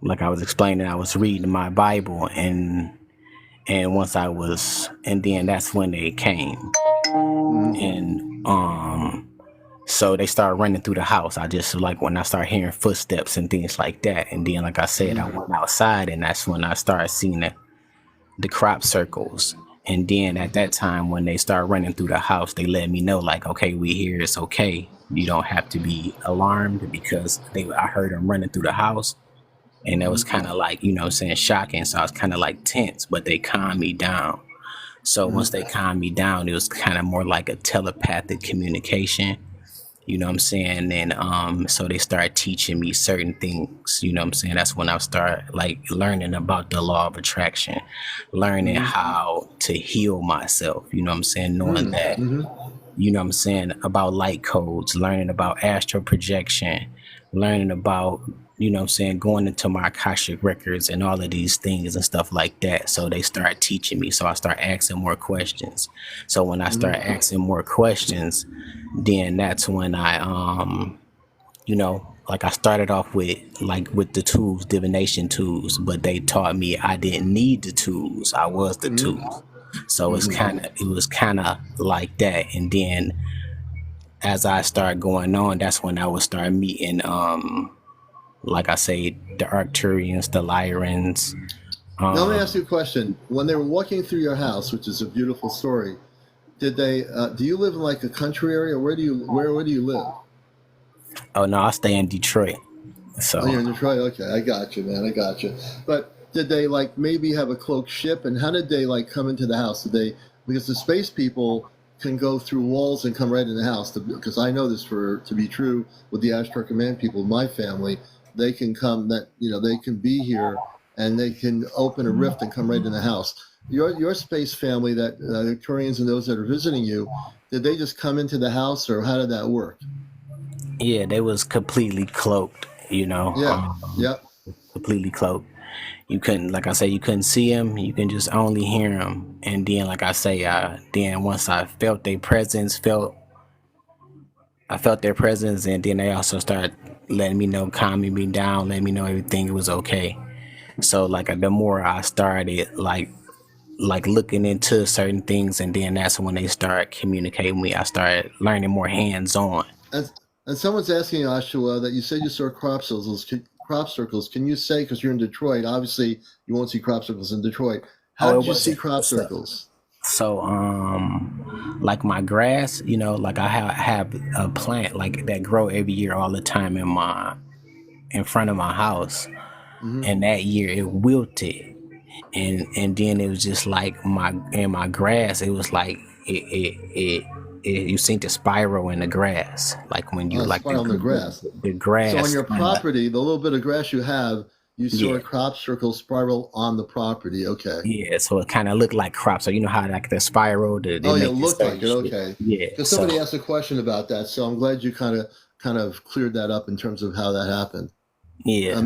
like I was explaining, I was reading my Bible, and once I was, and then that's when they came. Mm-hmm. And so they started running through the house. I just like when I started hearing footsteps and things like that. And then like I said, I Mm-hmm. went outside and that's when I started seeing the crop circles. And then at that time, when they start running through the house, they let me know, like, okay, we here, it's okay. You don't have to be alarmed, because I heard them running through the house, and it was Mm-hmm. kind of like, you know what I'm saying, shocking. So I was kind of like tense, but they calmed me down. So once Mm-hmm. they calmed me down, it was kind of more like a telepathic communication. You know what I'm saying? And so they started teaching me certain things, you know what I'm saying? That's when I started like learning about the law of attraction, learning Mm-hmm. how to heal myself, you know what I'm saying? Knowing that, Mm-hmm. you know what I'm saying, about light codes, learning about astral projection, learning about, you know what I'm saying, going into my Akashic records and all of these things and stuff like that. So they started teaching me. So I start asking more questions. So when I start Mm-hmm. asking more questions, then that's when I like I started off with the tools, divination tools, but they taught me I didn't need the tools. I was the tools. So Mm-hmm. it was kind of like that. And then as I started going on, that's when I would start meeting like I say, the Arcturians, the Lyrans. Now let me ask you a question. When they were walking through your house, which is a beautiful story, did they? Do you live in like a country area? Where do you live? Oh no, I stay in Detroit. Oh, So you're in Detroit. Okay, I got you, man. I got you. But did they like maybe have a cloaked ship, and how did they like come into the house? Did they, because the space people can go through walls and come right in the house, because I know this to be true with the Ashtar Command people, my family, they can come, that they can be here and they can open a rift and come right in the house. Your space family, that Victorians and those that are visiting you, did they just come into the house, or how did that work? Yeah, they was completely cloaked. Yeah, yeah. Completely cloaked. You couldn't, like I say, you couldn't see them. You can just only hear them. And then, like I say, then once I felt their presence, their presence, and then they also started letting me know, calming me down, letting me know everything was okay. So like the more I started like looking into certain things, and then that's when they start communicating with me. I started learning more hands on. And, and someone's asking Joshua that you said you saw crop circles. Crop circles. Can you say, because you're in Detroit, obviously you won't see crop circles in Detroit. How Oh, did it you see wasn't. crop circles? So, like my grass, like I have a plant like that grow every year all the time in front of my house, Mm-hmm. and that year it wilted, and then it was just like my grass. It was like you seen the spiral in the grass, like when you like Spiral in the grass. the So on grass. your property, the little bit of grass you have, you saw Yeah, a crop circle spiral on the property. Okay. yeah. So it kind of looked like crops. So you know how like the spiral, they Oh, yeah, make this looked certain like it. shit. Okay. Yeah. Because So somebody asked a question about that, so I'm glad you kind of cleared that up in terms of how that happened. yeah.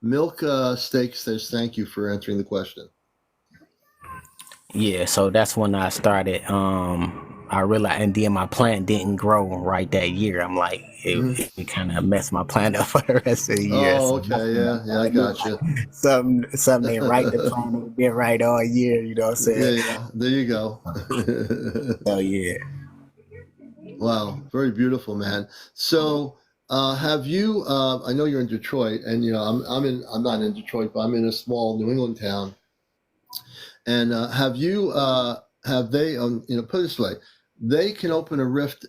Milk Steak says thank you for answering the question. Yeah, so that's when I started. I realized, and then my plant didn't grow right that year. I'm like, Mm-hmm. it kind of messed my plant up for the rest of the year. Oh, So that's okay. when I Yeah, I knew got like you. something ain't right. The plant ain't been right all year. You know what I'm saying? Yeah. There you go. So yeah. Wow, very beautiful, man. So, have you? I know you're in Detroit, and I'm not in Detroit, but I'm in a small New England town. And have you? Have they? Put it this way, they can open a rift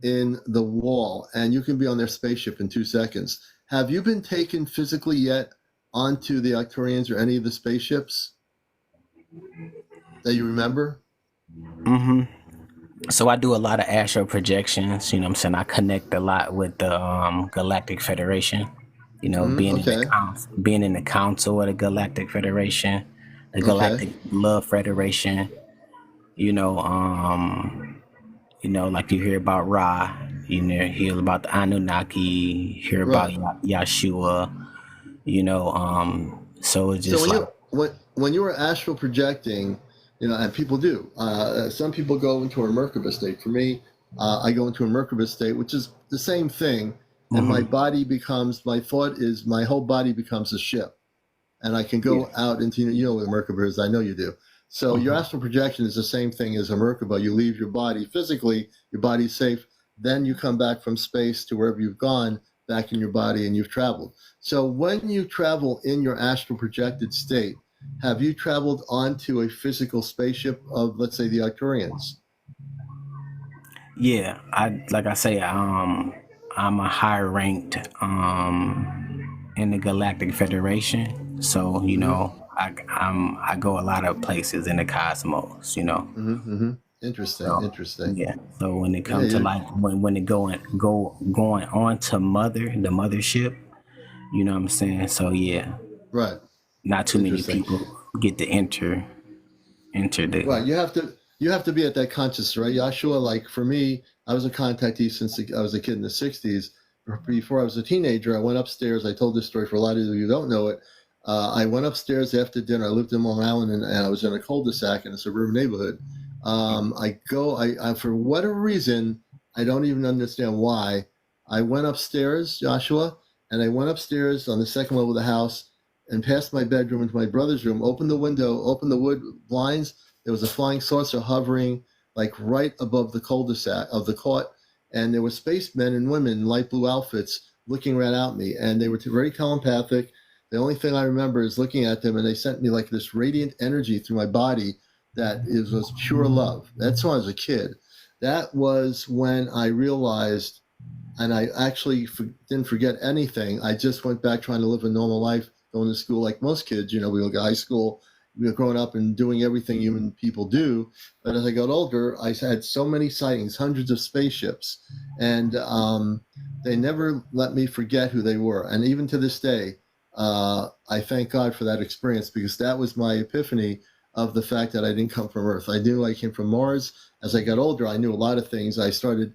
in the wall, and you can be on their spaceship in 2 seconds. Have you been taken physically yet onto the Arcturians or any of the spaceships that you remember? hmm So I do a lot of astral projections. You know what I'm saying? I connect a lot with the Galactic Federation. Okay. Being in the council of the Galactic Federation, the Okay. Galactic Love Federation. You know, like you hear about Ra, hear about the Anunnaki, hear about Right. Yeshua. So it's So just like, when you were astral projecting, and people do. Some people go into a Merkaba state. For me, I go into a Merkaba state, which is the same thing, and my mhm, body becomes. My thought is my whole body becomes a ship, and I can yeah, go out into what a Merkaba is. I know you do. So your mhm, astral projection is the same thing as a Merkaba. You leave your body physically, your body's safe. Then you come back from space to wherever you've gone, back in your body, and you've traveled. So when you travel in your astral projected state, have you traveled onto a physical spaceship of, let's say, the Arcturians? yeah. Like I say, I'm a high ranked in the Galactic Federation. So Mm-hmm. I go a lot of places in the cosmos. Mm-hmm. Mm-hmm. Interesting. So Interesting. yeah. So when it Yeah. comes to like when it going on to the mothership, you know what I'm saying? So yeah, Right. not too many Interesting. people get to enter the. Right. You have to be at that conscious, right? Yeshua, like for me, I was a contactee since I was a kid in the 60s. Before I was a teenager, I went upstairs. I told this story for a lot of you who don't know it. I went upstairs after dinner. I lived in Long Island, and I was in a cul-de-sac in a suburban neighborhood. For whatever reason, I don't even understand why. I went upstairs, Joshua, and I went upstairs on the second level of the house and past my bedroom into my brother's room, opened the window, opened the wood blinds. There was a flying saucer hovering like right above the cul-de-sac of the court, and there were spacemen and women in light blue outfits looking right at me, and they were very telepathic. The only thing I remember is looking at them, and they sent me like this radiant energy through my body was pure love. That's when I was a kid. That was when I realized, and I actually didn't forget anything. I just went back trying to live a normal life, going to school like most kids. We were high school. We were growing up and doing everything human people do. But as I got older, I had so many sightings, hundreds of spaceships, and they never let me forget who they were. And even to this day, I thank God for that experience, because that was my epiphany of the fact that I didn't come from Earth. I knew I came from Mars. As I got older, I knew a lot of things. I started,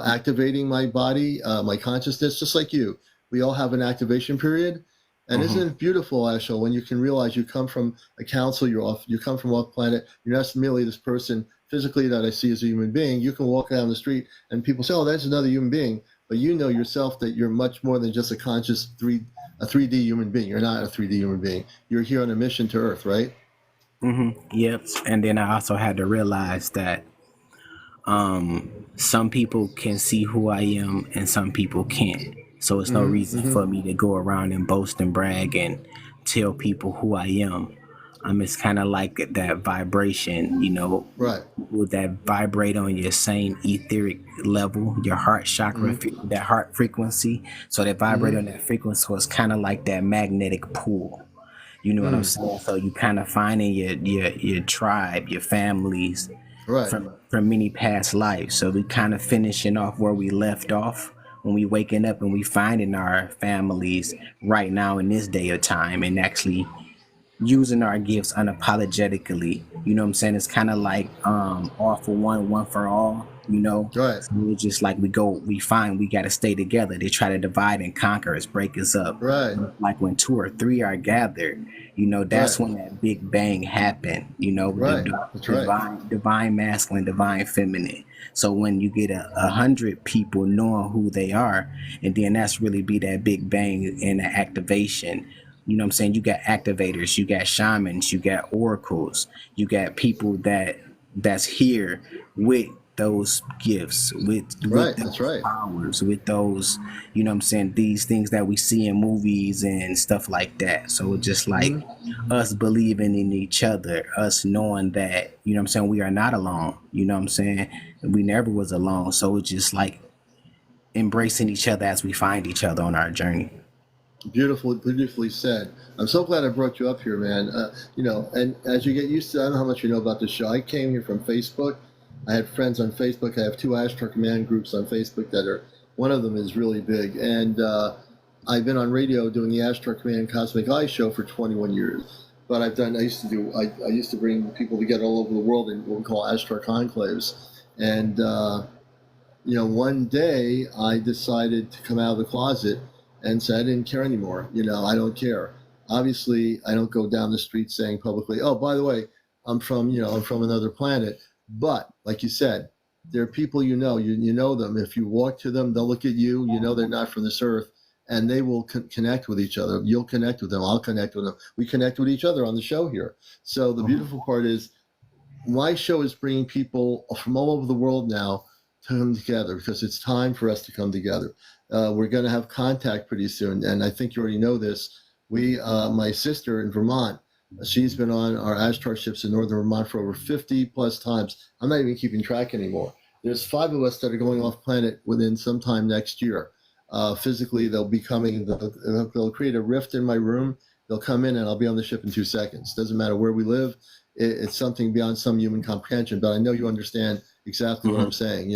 activating my body, my consciousness, just like you. We all have an activation period. And isn't it beautiful, Ashel, when you can realize you come from a council, you come from off planet, you're not merely this person physically that I see as a human being. You can walk down the street and people say, oh, that's another human being. But you know yourself that you're much more than just a conscious 3D human being. You're not a 3D human being. You're here on a mission to Earth, right? Yep. And then I also had to realize that some people can see who I am and some people can't. So it's no reason for me to go around and boast and brag and tell people who I am. It's kind of like that vibration, Right. that vibrate on your same etheric level, your heart chakra, that heart frequency. So that vibrate on that frequency. So it's kind of like that magnetic pull. You know what I'm saying? So you kind of finding your tribe, your families, Right. from many past lives. So we kind of finishing off where we left off when we waking up and we finding our families right now in this day of time, and actually using our gifts unapologetically. You know what I'm saying? It's kind of like all for one for all. Right. So it's just like we find we got to stay together. They try to divide and conquer us, break us up. Right. Like when 2 or 3 are gathered, that's Right. when that big bang happened. Right. That's right. Divine masculine, divine feminine. So when you get 100 people knowing who they are, and then that's really be that big bang and the activation. You know what I'm saying? You got activators, you got shamans, you got oracles, you got people that's here with those gifts, with Right. those That's right. powers, with those, you know what I'm saying, these things that we see in movies and stuff like that. So it's just like us believing in each other, us knowing that, you know what I'm saying, we are not alone. You know what I'm saying? We never was alone. So it's just like embracing each other as we find each other on our journey. Beautifully said. I'm so glad I brought you up here, man. And as you get used to, I don't know how much you know about this show. I came here from Facebook. I had friends on Facebook. I have 2 Astro Command groups on Facebook one of them is really big. And I've been on radio doing the Astro Command Cosmic Eye show for 21 years. But I used to bring people together all over the world in what we call Astro Conclaves. And, one day I decided to come out of the closet and say I didn't care anymore. I don't care. Obviously, I don't go down the street saying publicly, oh, by the way, I'm from another planet. But like you said, there are people you know them. If you walk to them, they'll look at you. They're not from this earth, and they will connect with each other. You'll connect with them. I'll connect with them. We connect with each other on the show here. So the beautiful part is my show is bringing people from all over the world now to come together, because it's time for us to come together. We're going to have contact pretty soon, and I think you already know this. My sister in Vermont, she's been on our Ashtar ships in northern Vermont for over 50 plus times. I'm not even keeping track anymore. There's 5 of us that are going off planet within sometime next year. Physically, they'll be coming. They'll create a rift in my room. They'll come in, and I'll be on the ship in 2 seconds. Doesn't matter where we live. It's something beyond some human comprehension. But I know you understand exactly what I'm saying.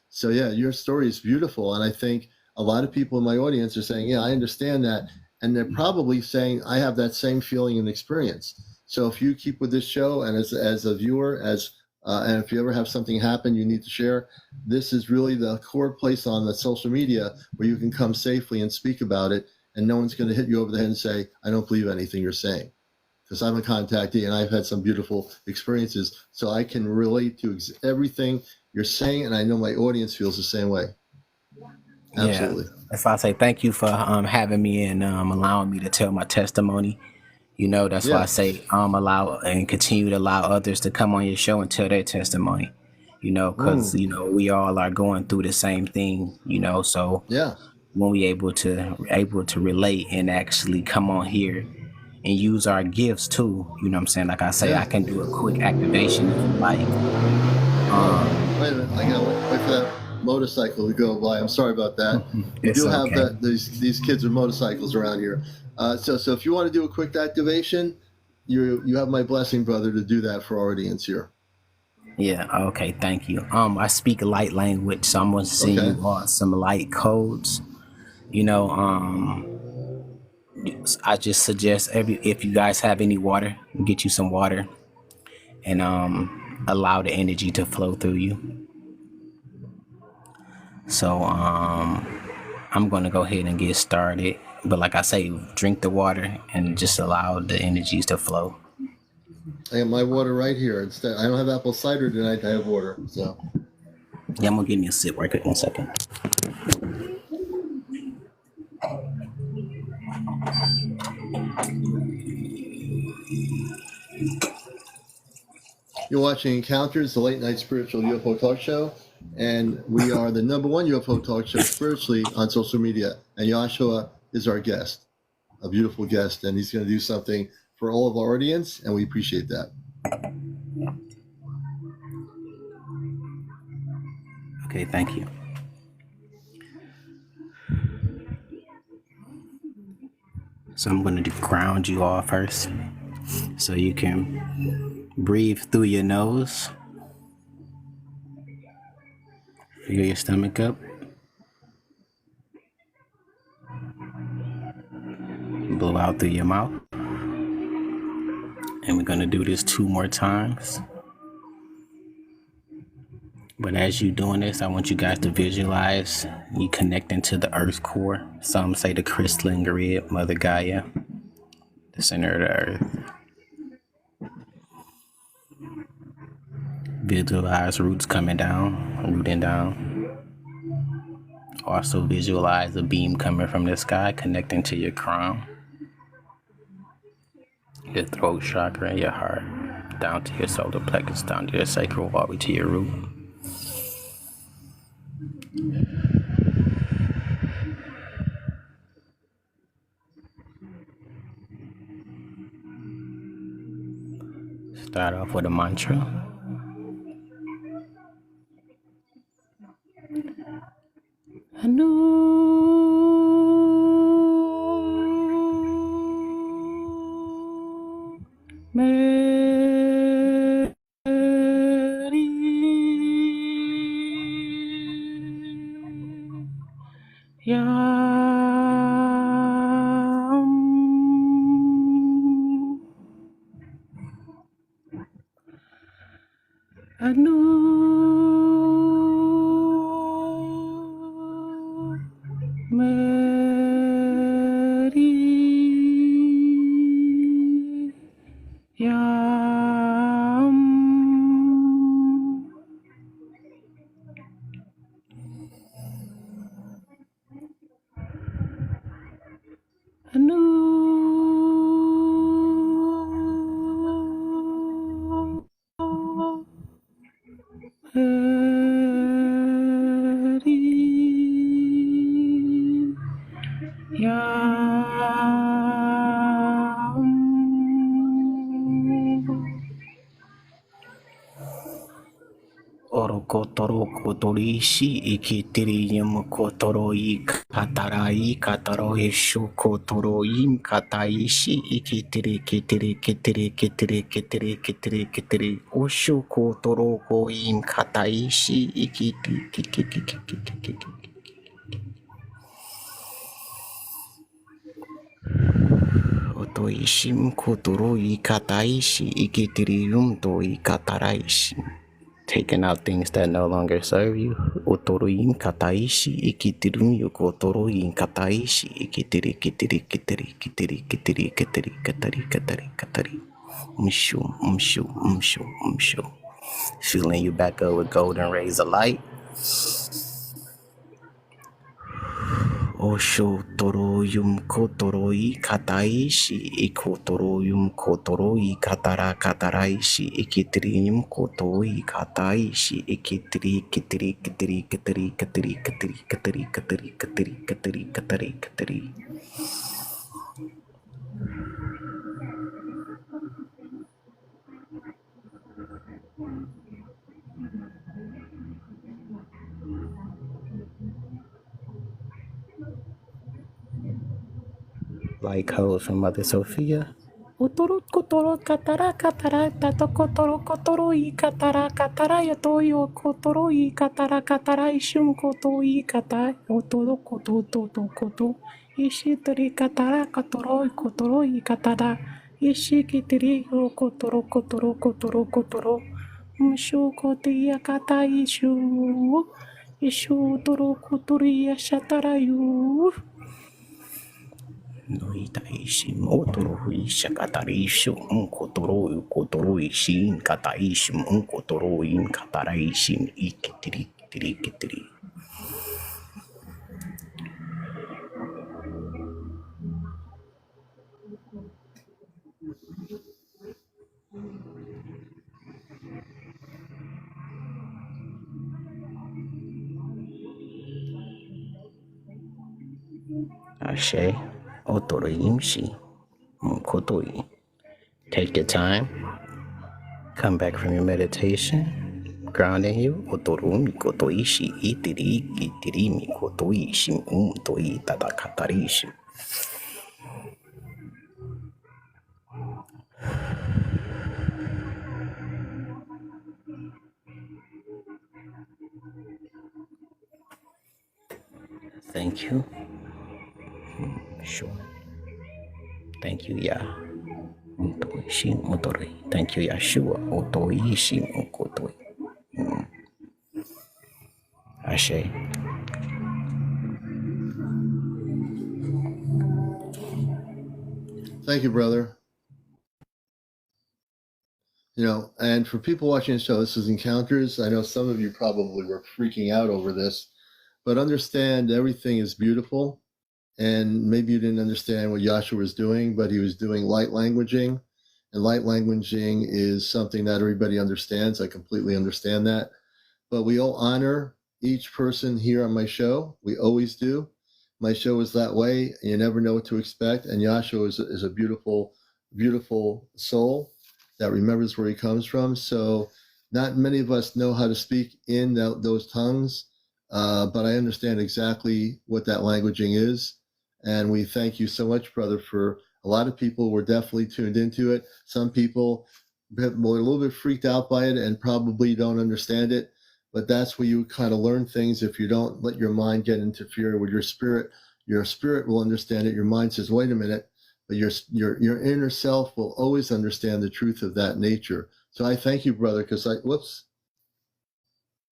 So yeah, your story is beautiful, and I think a lot of people in my audience are saying, yeah, I understand that, and they're probably saying, I have that same feeling and experience. So if you keep with this show, and as a viewer, and if you ever have something happen you need to share, this is really the core place on the social media where you can come safely and speak about it, and no one's going to hit you over the head and say, I don't believe anything you're saying. Because I'm a contactee, and I've had some beautiful experiences, so I can relate to everything you're saying, and I know my audience feels the same way. Absolutely. Yeah. If I say thank you for having me and allowing me to tell my testimony, that's why I say allow and continue to allow others to come on your show and tell their testimony. Because we all are going through the same thing. So yeah, when we able to relate and actually come on here and use our gifts too, you know what I'm saying? Like I say, I can do a quick activation if you like. Wait a minute, I gotta wait for that. motorcycle to go by. I'm sorry about that. We It's do have okay. these kids with motorcycles around here. So if you want to do a quick activation, you have my blessing, brother, to do that for our audience here. Yeah, okay, thank you. I speak light language, so I'm gonna send Okay. you some light codes. You know, I just suggest if you guys have any water, get you some water and allow the energy to flow through you. So I'm gonna go ahead and get started. But like I say, drink the water and just allow the energies to flow. I have my water right here. Instead, I don't have apple cider tonight. I have water. So Yeah, I'm gonna give me a sip right quick, 1 second. you're watching Encounters, the late night spiritual UFO talk show, and we are the #1 UFO talk show spiritually on social media. And Yeshua is our guest, a beautiful guest, and he's going to do something for all of our audience, and we appreciate that. Okay, thank you. So I'm gonna ground you all first, so you can breathe through your nose. Fill your stomach up. Blow out through your mouth. And we're gonna do this 2 more times. But as you're doing this, I want you guys to visualize you connecting to the earth core. Some say the crystalline grid, Mother Gaia, the center of the earth. Visualize roots coming down, rooting down. Also visualize a beam coming from the sky, connecting to your crown, your throat chakra, and your heart, down to your solar plexus, down to your sacral, all the way to your root. Start off with a mantra. Anu Mary Yam Anu Mary Yam Anu Mary Yam Orokotoro kotorishi ikitirium kotoroi katarai kataro esho kotoroim kataishi ikitiri kitiri kitiri kitiri kitiri kitiri kitiri osho kotoro koim kataishi ikiti kikikikikikikiki otoishim kotoroi kataishi ikitirium toi kataraishi. Taking out things that no longer serve you. Otoroin kataishi ikitirum yokotoroin kataishi ikitiri kitiri kitiri kitiri kitiri kitiri kitiri kitiri kitiri. Umshu. Filling you back up with golden rays of light. Osho toroyum kotoroi kataishi ikotoroyum kotoroi katara kataraishi ikitrium kotoi kataishi ikitri kitri kitri kitri kitri kitri kitri kitri kitri kitri kitri kitri. like codes from Mother Sophia. Otoro kotoro katara katara tato kotoro kotoro I katara katara yatoyo kotoro I katara katara ishum koto I kata otoro koto toto koto ishitari katara kotoro kotoro I katara ishikitiri kotoro kotoro kotoro kotoro mushu koti yakata ishu toro kotori yashatarayu no itaishi motoro ishakatarishu unkotoro kotoro ishin kataishi unkotoro in kataraishi ikitiri kitiri kitiri. Ashe otoro imshi unkotoi. Take your time. Come back from your meditation, grounding you. Otorumi kotoishi itiri kitirimi kotoishi toi tatakatarishi. Thank you. Sure. Thank you, Yah. Otoishi otori. Thank you, Yeshua. Otoishi okotoi. Ashe. Thank you, brother. And for people watching the show, this is Encounters. I know some of you probably were freaking out over this, but understand everything is beautiful. And maybe you didn't understand what Yeshua was doing, but he was doing light languaging. And light languaging is something that everybody understands. I completely understand that. But we all honor each person here on my show. We always do. My show is that way. You never know what to expect. And Yeshua is a beautiful, beautiful soul that remembers where he comes from. So not many of us know how to speak in those tongues, but I understand exactly what that languaging is. And we thank you so much, brother, for a lot of people were definitely tuned into it. Some people were a little bit freaked out by it and probably don't understand it. But that's where you kind of learn things. If you don't let your mind get interfere with your spirit will understand it. Your mind says, wait a minute, but your inner self will always understand the truth of that nature. So I thank you, brother, because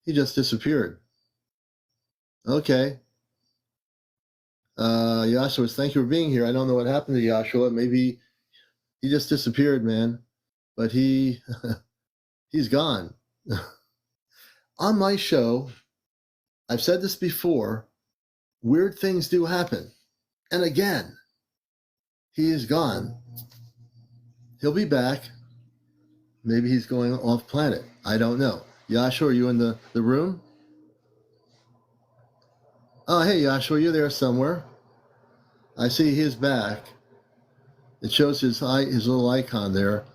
he just disappeared. Okay. Yashua, thank you for being here. I don't know what happened to Yashua. Maybe he just disappeared, man. But he's gone. On my show, I've said this before, weird things do happen. And again, he is gone. He'll be back. Maybe he's going off planet. I don't know. Yashua, are you in the room? Oh, hey, Yashua, you're there somewhere. I see his back. It shows his little icon there.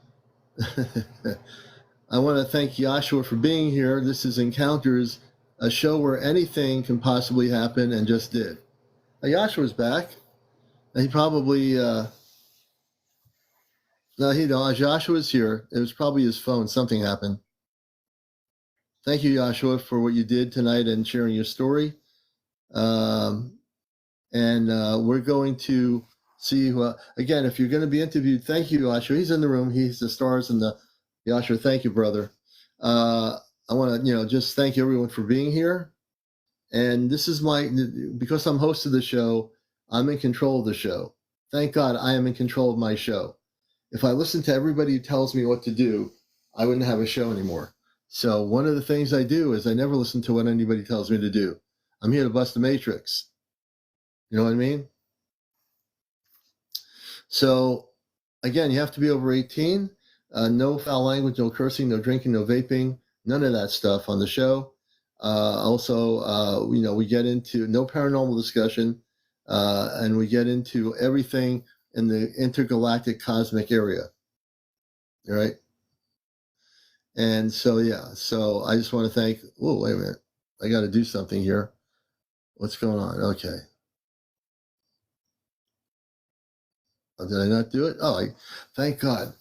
I want to thank Yashua for being here. This is Encounters, a show where anything can possibly happen, and just did. Yashua's back. He probably, no, he don't. Joshua's here. It was probably his phone. Something happened. Thank you, Yashua, for what you did tonight and sharing your story. And we're going to see who, again, if you're going to be interviewed, thank you, Yashua. He's in the room. He's the stars and the Yashua. Thank you, brother. I want to, just thank everyone for being here. And this is because I'm host of the show, I'm in control of the show. Thank God I am in control of my show. If I listened to everybody who tells me what to do, I wouldn't have a show anymore. So one of the things I do is I never listen to what anybody tells me to do. I'm here to bust the matrix. You know what I mean? So again, you have to be over 18. No foul language, no cursing, no drinking, no vaping, none of that stuff on the show. Also, we get into no paranormal discussion, and we get into everything in the intergalactic cosmic area. All right. And so, so I just want to thank, oh, wait a minute. I got to do something here. What's going on? Okay. Did I not do it? Thank God.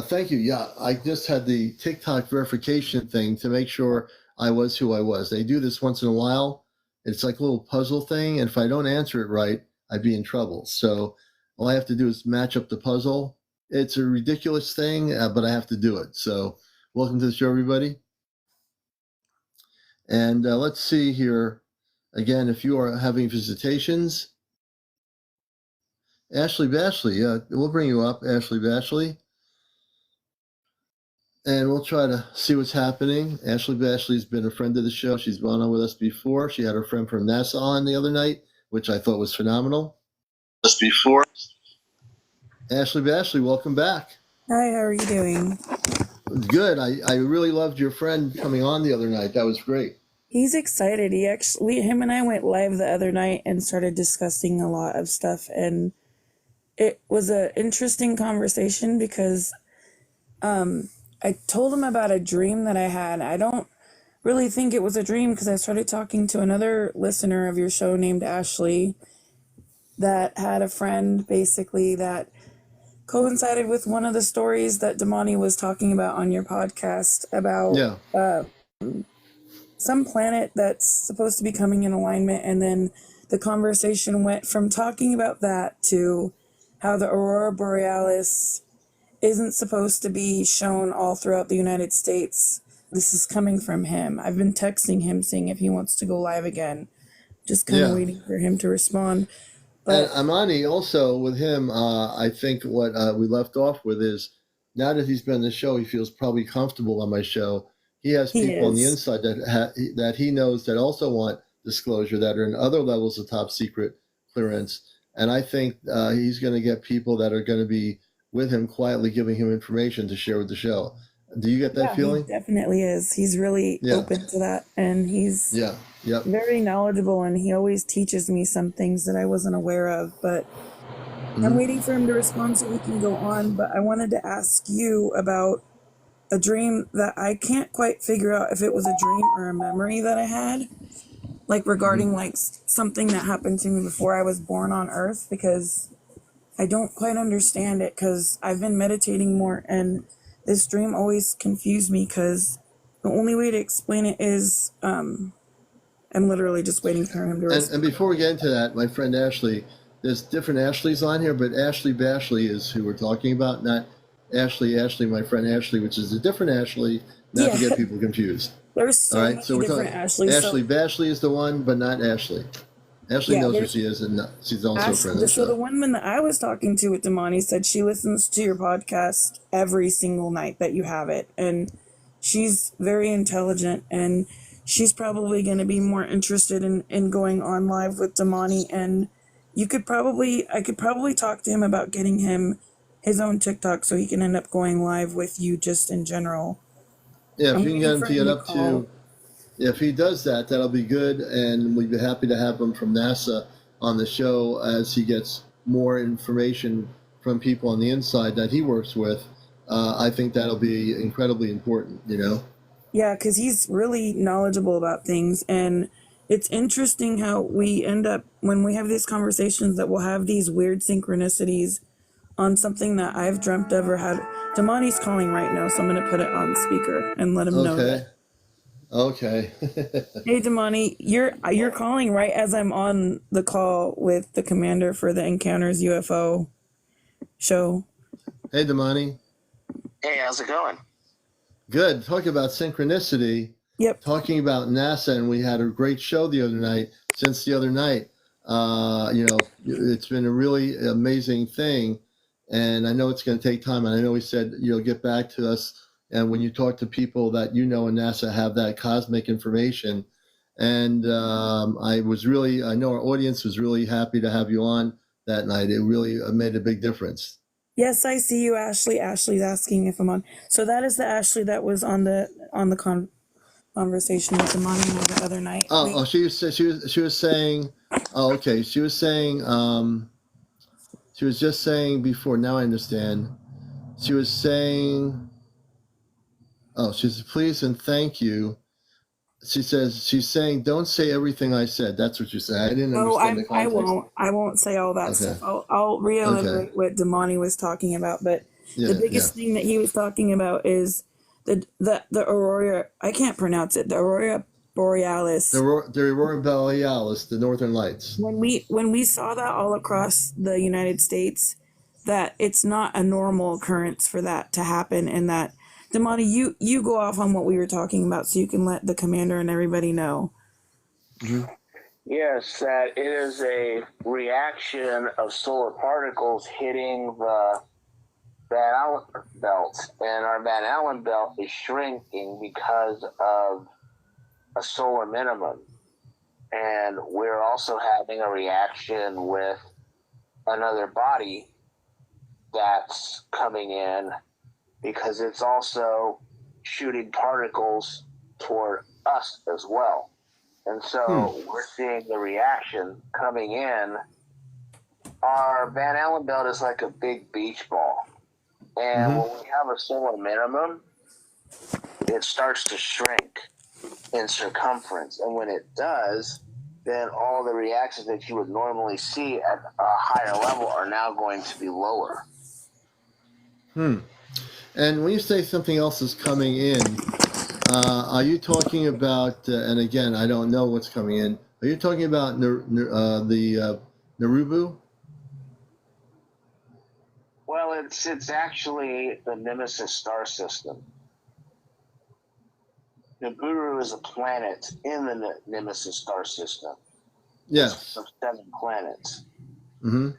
Thank you. Yeah, I just had the TikTok verification thing to make sure I was who I was. They do this once in a while. It's like a little puzzle thing, and if I don't answer it right, I'd be in trouble. So all I have to do is match up the puzzle. It's a ridiculous thing, but I have to do it. So welcome to the show, everybody. And let's see here. Again, if you are having visitations, Ashley Bashley, we'll bring you up, Ashley Bashley. And we'll try to see what's happening. Ashley Bashley's been a friend of the show. She's gone on with us before. She had her friend from NASA on the other night, which I thought was phenomenal. Just before. Ashley Bashley, welcome back. Hi, how are you doing? Good. I really loved your friend coming on the other night. That was great. He's excited. Him and I went live the other night and started discussing a lot of stuff, and it was an interesting conversation because I told him about a dream that I had. I don't really think it was a dream because I started talking to another listener of your show named Ashley that had a friend basically that coincided with one of the stories that Damani was talking about on your podcast about some planet that's supposed to be coming in alignment, and then the conversation went from talking about that to how the aurora borealis isn't supposed to be shown all throughout the United States. This is coming from him. I've been texting him saying if he wants to go live again, just kind of waiting for him to respond. But and Amani, also with him, I think what we left off with is now that he's been on the show, he feels probably comfortable on my show. He has people on the inside that he knows that also want disclosure, that are in other levels of top secret clearance. And I think he's going to get people that are going to be with him quietly giving him information to share with the show. Do you get that feeling? He definitely is. He's really open to that, and he's very knowledgeable, and he always teaches me some things that I wasn't aware of, but I'm waiting for him to respond so we can go on. But I wanted to ask you about a dream that I can't quite figure out if it was a dream or a memory that I had, like regarding like something that happened to me before I was born on Earth, because I don't quite understand it because I've been meditating more, and this dream always confused me because the only way to explain it is I'm literally just waiting for him to respond. And before we get into that, my friend Ashley, there's different Ashleys on here, but Ashley Bashley is who we're talking about, not Ashley, my friend Ashley, which is a different Ashley, not to get people confused. There's so many different Ashleys. Ashley Bashley is the one, but not Ashley. Ashley knows who she is, and she's also a friend of the show. So the woman that I was talking to with Damani said she listens to your podcast every single night that you have it, and she's very intelligent, and she's probably going to be more interested in going on live with Damani, and I could probably talk to him about getting him his own TikTok so he can end up going live with you just in general. Yeah, if you can get him to get up to... If he does that, that'll be good, and we'd be happy to have him from NASA on the show as he gets more information from people on the inside that he works with. I think that'll be incredibly important, you know? Yeah, because he's really knowledgeable about things, and it's interesting how we end up, when we have these conversations, that we'll have these weird synchronicities on something that I've dreamt of or had. Damani's calling right now, so I'm going to put it on speaker and let him know that. Okay. Hey, Damani, you're calling right as I'm on the call with the commander for the Encounters UFO show. Hey, Damani. Hey, how's it going? Good. Talking about synchronicity. Yep. Talking about NASA, and we had a great show the other night. Since the other night, it's been a really amazing thing, and I know it's going to take time. And I know he said you'll get back to us. And when you talk to people that you know in NASA have that cosmic information, and I know our audience was really happy to have you on that night. It really made a big difference. Yes, I see you, Ashley. Ashley's asking if I'm on. So that is the Ashley that was on the conversation with Damani the other night. She was saying. Oh, okay. She was saying. She was just saying before. Now I understand. She was saying. Oh, she said, please and thank you. she's saying, don't say everything I said. That's what you said. I didn't understand the context. I won't say all that stuff. I'll reiterate what Damani was talking about. But the biggest thing that he was talking about is the aurora. I can't pronounce it. The aurora borealis. The aurora borealis, the northern lights. When we saw that all across the United States, that it's not a normal occurrence for that to happen, and that Damani, you go off on what we were talking about so you can let the commander and everybody know. Mm-hmm. Yes, that it is a reaction of solar particles hitting the Van Allen belt, and our Van Allen belt is shrinking because of a solar minimum. And we're also having a reaction with another body that's coming in because it's also shooting particles toward us as well. And so we're seeing the reaction coming in. Our Van Allen belt is like a big beach ball. And when we have a solar minimum, it starts to shrink in circumference. And when it does, then all the reactions that you would normally see at a higher level are now going to be lower. And when you say something else is coming in, are you talking about, and again, I don't know what's coming in, are you talking about the Narubu? Well, it's actually the Nemesis star system. Nibiru is a planet in the Nemesis star system. Yes. Of 7 planets. Mm-hmm.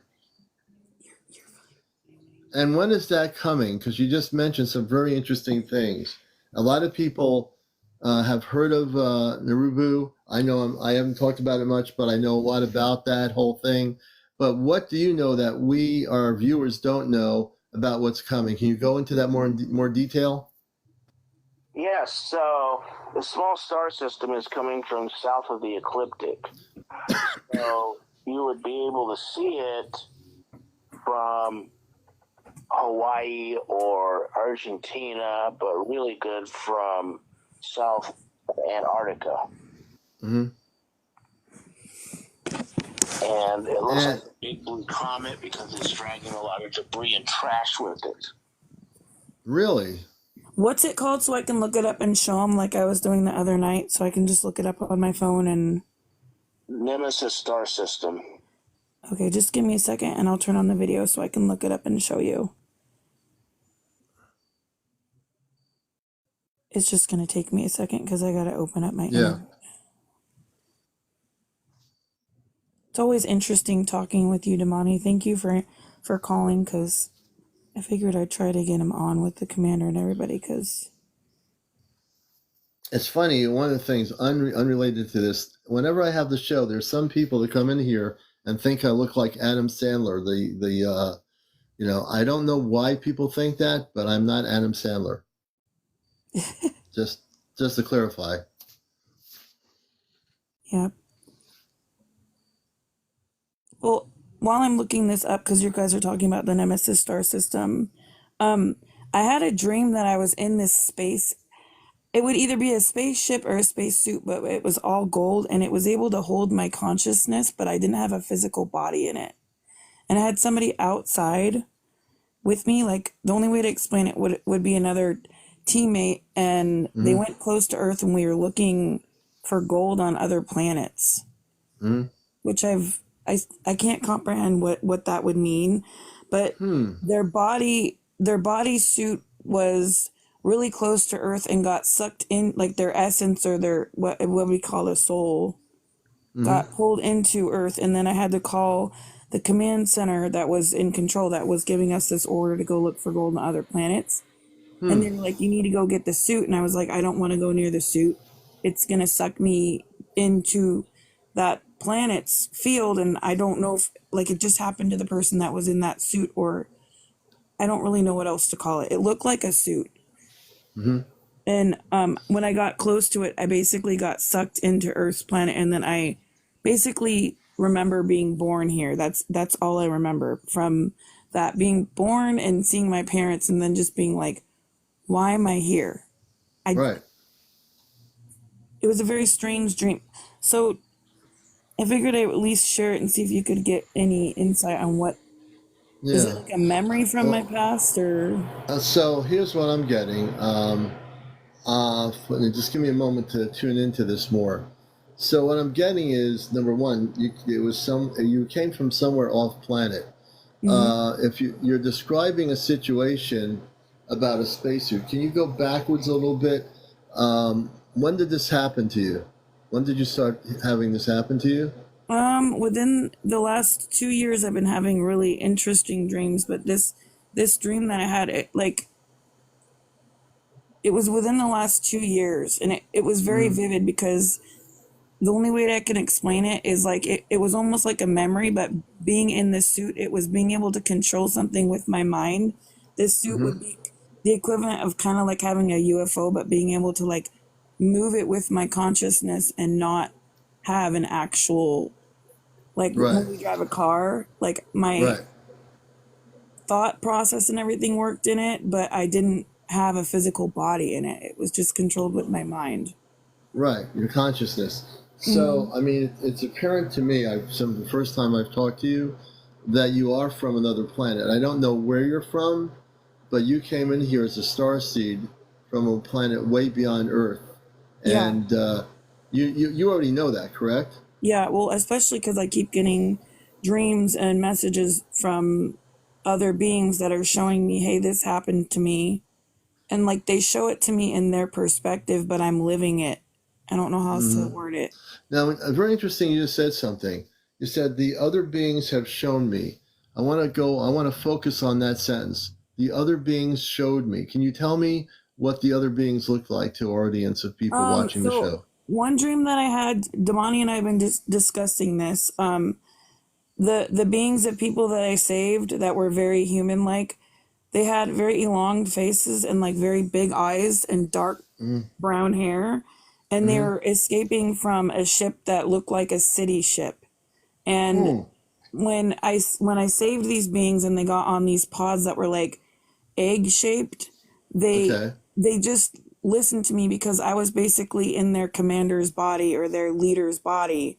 And when is that coming? Because you just mentioned some very interesting things. A lot of people have heard of Narubu. I know I haven't talked about it much, but I know a lot about that whole thing. But what do you know that we, our viewers, don't know about what's coming? Can you go into that more detail? Yes. So the small star system is coming from south of the ecliptic. So you would be able to see it from Hawaii or Argentina, but really good from South Antarctica. Mm-hmm. And it looks like a big blue comet because it's dragging a lot of debris and trash with it. Really? What's it called so I can look it up and show them like I was doing the other night, so I can just look it up on my phone and... Nemesis star system. Okay, just give me a second and I'll turn on the video so I can look it up and show you. It's just going to take me a second because I got to open up my internet. It's always interesting talking with you, Damani. Thank you for calling, because I figured I'd try to get him on with the commander and everybody, because... It's funny, one of the things unrelated to this, whenever I have the show, there's some people that come in here and think I look like Adam Sandler. I don't know why people think that, but I'm not Adam Sandler. just to clarify. Yep. Well, while I'm looking this up, because you guys are talking about the Nemesis star system, I had a dream that I was in this space. It would either be a spaceship or a spacesuit, but it was all gold, and it was able to hold my consciousness, but I didn't have a physical body in it. And I had somebody outside with me. Like, the only way to explain it would be another teammate, and they went close to Earth when we were looking for gold on other planets, which I can't comprehend what that would mean, but their body suit was really close to Earth and got sucked in, like their essence or their what we call a soul got pulled into Earth, and then I had to call the command center that was in control, that was giving us this order to go look for gold on other planets. And they were like, you need to go get the suit. And I was like, I don't want to go near the suit. It's going to suck me into that planet's field. And I don't know if, like, it just happened to the person that was in that suit, or I don't really know what else to call it. It looked like a suit. And when I got close to it, I basically got sucked into Earth's planet. And then I basically remember being born here. That's all I remember from that, being born and seeing my parents, and then just being like, why am I here? Right. it was a very strange dream. So I figured I'd at least share it and see if you could get any insight on what. Yeah. Is it like a memory from my past, or? So here's what I'm getting. Just give me a moment to tune into this more. So what I'm getting is, number one, you came from somewhere off planet. If you're describing a situation about a spacesuit, can you go backwards a little bit? When did this happen to you? When did you start having this happen to you? Within the last 2 years, I've been having really interesting dreams, but this dream that I had, it was within the last 2 years, and it was very vivid, because the only way that I can explain it is like it was almost like a memory, but being in this suit, it was being able to control something with my mind. This suit would be the equivalent of kind of like having a UFO, but being able to like move it with my consciousness and not have an actual, like when we drive a car, like my thought process and everything worked in it, but I didn't have a physical body in it. It was just controlled with my mind. Right, your consciousness. So, I mean, it's apparent to me, the first time I've talked to you, that you are from another planet. I don't know where you're from, but you came in here as a starseed from a planet way beyond Earth. And you already know that, correct? Yeah, well, especially because I keep getting dreams and messages from other beings that are showing me, hey, this happened to me. And like they show it to me in their perspective, but I'm living it. I don't know how else to word it. Now, very interesting, you just said something. You said the other beings have shown me. I want to focus on that sentence. The other beings showed me. Can you tell me what the other beings look like to our audience of people watching the show? One dream that I had, Damani and I have been discussing this. The beings of people that I saved that were very human-like, they had very elongated faces and like very big eyes and dark brown hair. And they were escaping from a ship that looked like a city ship. And when I saved these beings and they got on these pods that were like egg-shaped, they just listened to me because I was basically in their commander's body or their leader's body.